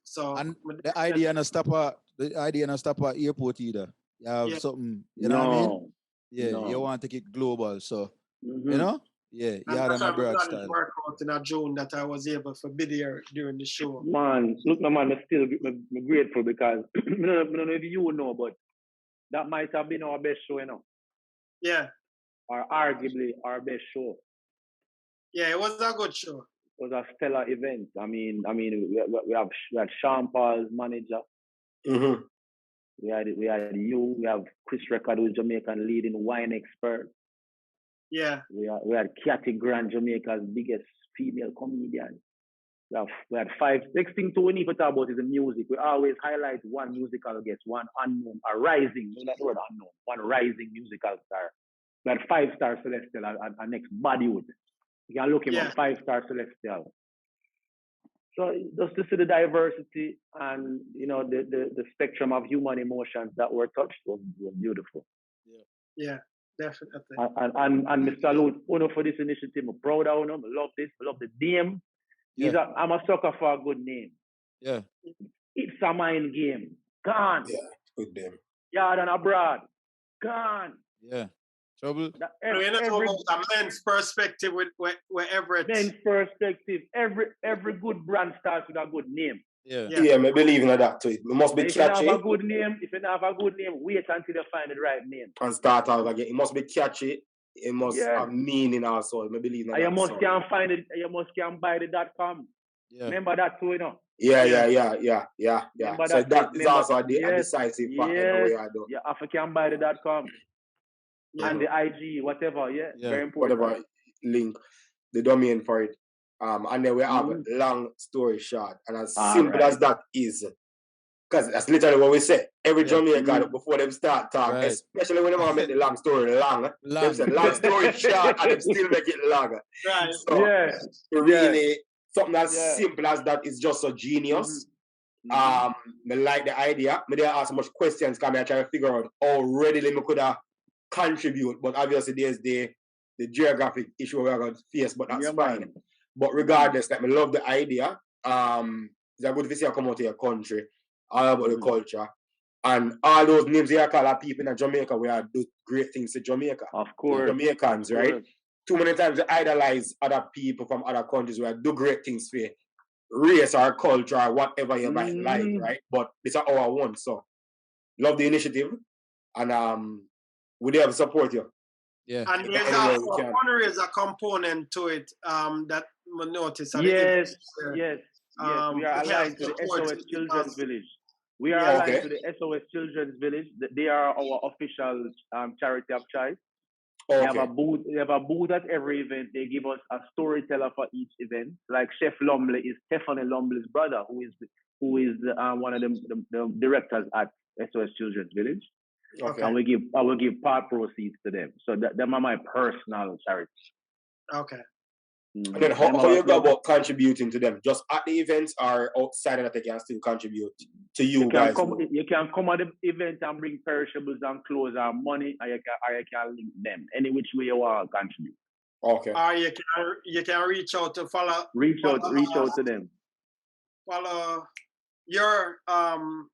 So and the idea not stop at airport either. You have something, you know what I mean? Yeah, you want to take it global, so you know? Yeah, Yaad&abroad style. Work out in June that I was able to be there during the show. Man, look, man, I'm still grateful because I don't know if you know, but that might have been our best show, you know. Yeah. Or arguably our best show. Yeah, it was a good show. It was a stellar event. I mean, we had Sean Paul's manager. Mm-hmm. We had you. We have Chris Record, who's Jamaican leading wine expert. Yeah. We had Kathy Grant, Jamaica's biggest female comedian. We had 5. Next thing we need to talk about is the music. We always highlight one musical guest, one unknown, a rising, not the word unknown, one rising musical star. We had 5-star Celestial, our next Bodywood. You can look him up, 5-star Celestial. So just to see the diversity and the spectrum of human emotions that were touched was beautiful. Yeah, definitely. And Mr. Salute Uno for this initiative. I'm proud of Uno. I love this. I love the name. Yeah. I'm a sucker for a good name. Yeah. It's a mind game. Gone. Yeah, good name. Yaad&abroad. Gone. Yeah. Trouble. We're not talking about a men's perspective with Everett. Men's perspective. Every good brand starts with a good name. Yeah. Yeah, I believe in that too. It must be If catchy. you have a good name, wait until you find the right name. And start out again. It must be catchy. It must have meaning also. I believe in that. You must can find it. You must can buy the .com. Yeah. Remember that too, Yeah. Remember So that is also a yes, decisive factor in the way I do. Yeah, African buy the .com. And the IG, whatever, very important. Whatever link, the domain for it. And then we have long story short. And as simple as that is, because that's literally what we say. Every Jamaican, before them start talking, especially when they make the long story long, they say long story short and they still make it long. Right. So really, something as simple as that is just so genius. I like the idea. I didn't ask much questions because I try to figure out how readily I could contribute, but obviously there's the geographic issue we're going to face, but that's fine. But regardless, I love the idea. It's a good to see come out of your country, all about the culture. And all those names you call are people in Jamaica where do great things to Jamaica. Of course. The Jamaicans, right? Too many times they idolize other people from other countries where do great things for race or culture or whatever you might like, right? But it's our one. So love the initiative. And we have support you. Yeah. And there's also a fundraiser component to it that we noticed. Yes. We are aligned to the SOS Children's Village. We are aligned to the SOS Children's Village. They are our official charity of choice. They have a booth. They have a booth at every event. They give us a storyteller for each event. Like Chef Lumley is Stephanie Lumley's brother, who is one of the directors at SOS Children's Village. Okay. And I will give part proceeds to them. So them are my personal charity. Okay. And then how you go about contributing to them? Just at the events or outside of that they can still contribute to you guys? You can come at the event and bring perishables and clothes and money, or you can link them. Any which way you want to contribute. Okay. Or you can reach out to follow. Reach out to them. Follow your long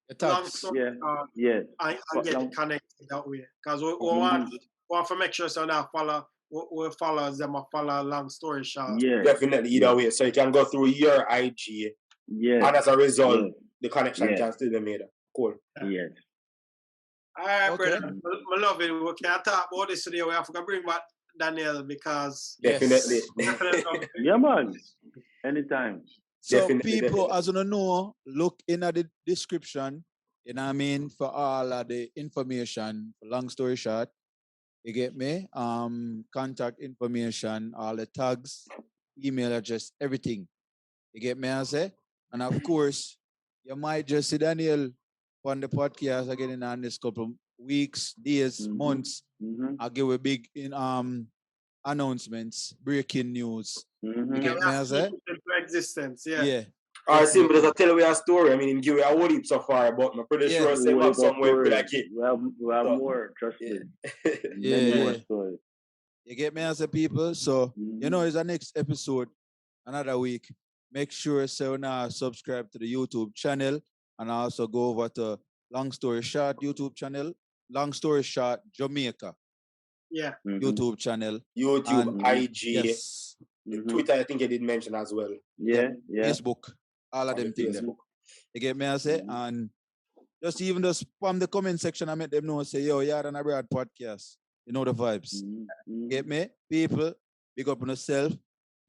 story. And get connected that way. Because we want to make sure so that we follow them or follow long story short. Yeah. Definitely either way. So you can go through your IG. Yeah. And as a result, the connection can still be made. Cool. Yes. All right, brother. I love it. We can't talk about this today. We have to bring back Daniel because definitely. Yeah, man. Anytime. So people, as you know, look in at the description, you know what I mean, for all of the information, for long story short, you get me? Contact information, all the tags, email address, everything. You get me, I say? And of course, you might just see Daniel on the podcast again in the next couple weeks, days, months. I'll give a big announcements, breaking news. You get me, I say? Existence, Or simple as I tell you a story. I mean, give you a whole heap so far, but I'm pretty sure we have somewhere like it. We have more, trust me. More you get me, as a people? So, you know, it's the next episode, another week. Make sure so now subscribe to the YouTube channel and also go over to Long Story Short YouTube channel, Long Story Short Jamaica. YouTube channel. YouTube, and, IG, Twitter, I think I did mention as well. Facebook, all of them things. You get me, I say? And just spam the comment section and make them know, say, yo, Yaad&abroad podcast. You know the vibes. Get me? People, big up on yourself.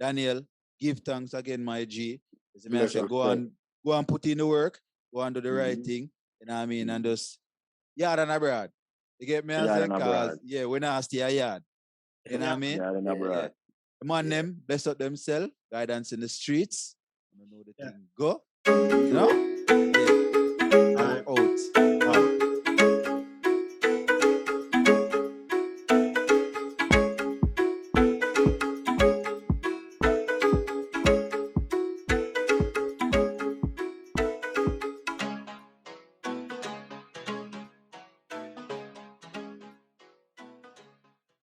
Daniel, give thanks again, my G. As I say, Pleasure. go and put in the work, go and do the right thing. You know what I mean? And just yard and abroad. You get me? I Yard say, and cause abroad. yeah, we're not stay a yard. You know what I mean? Yard and abroad. Come on, them bless up themselves, guidance in the streets. I don't know the Yeah. thing go. You know?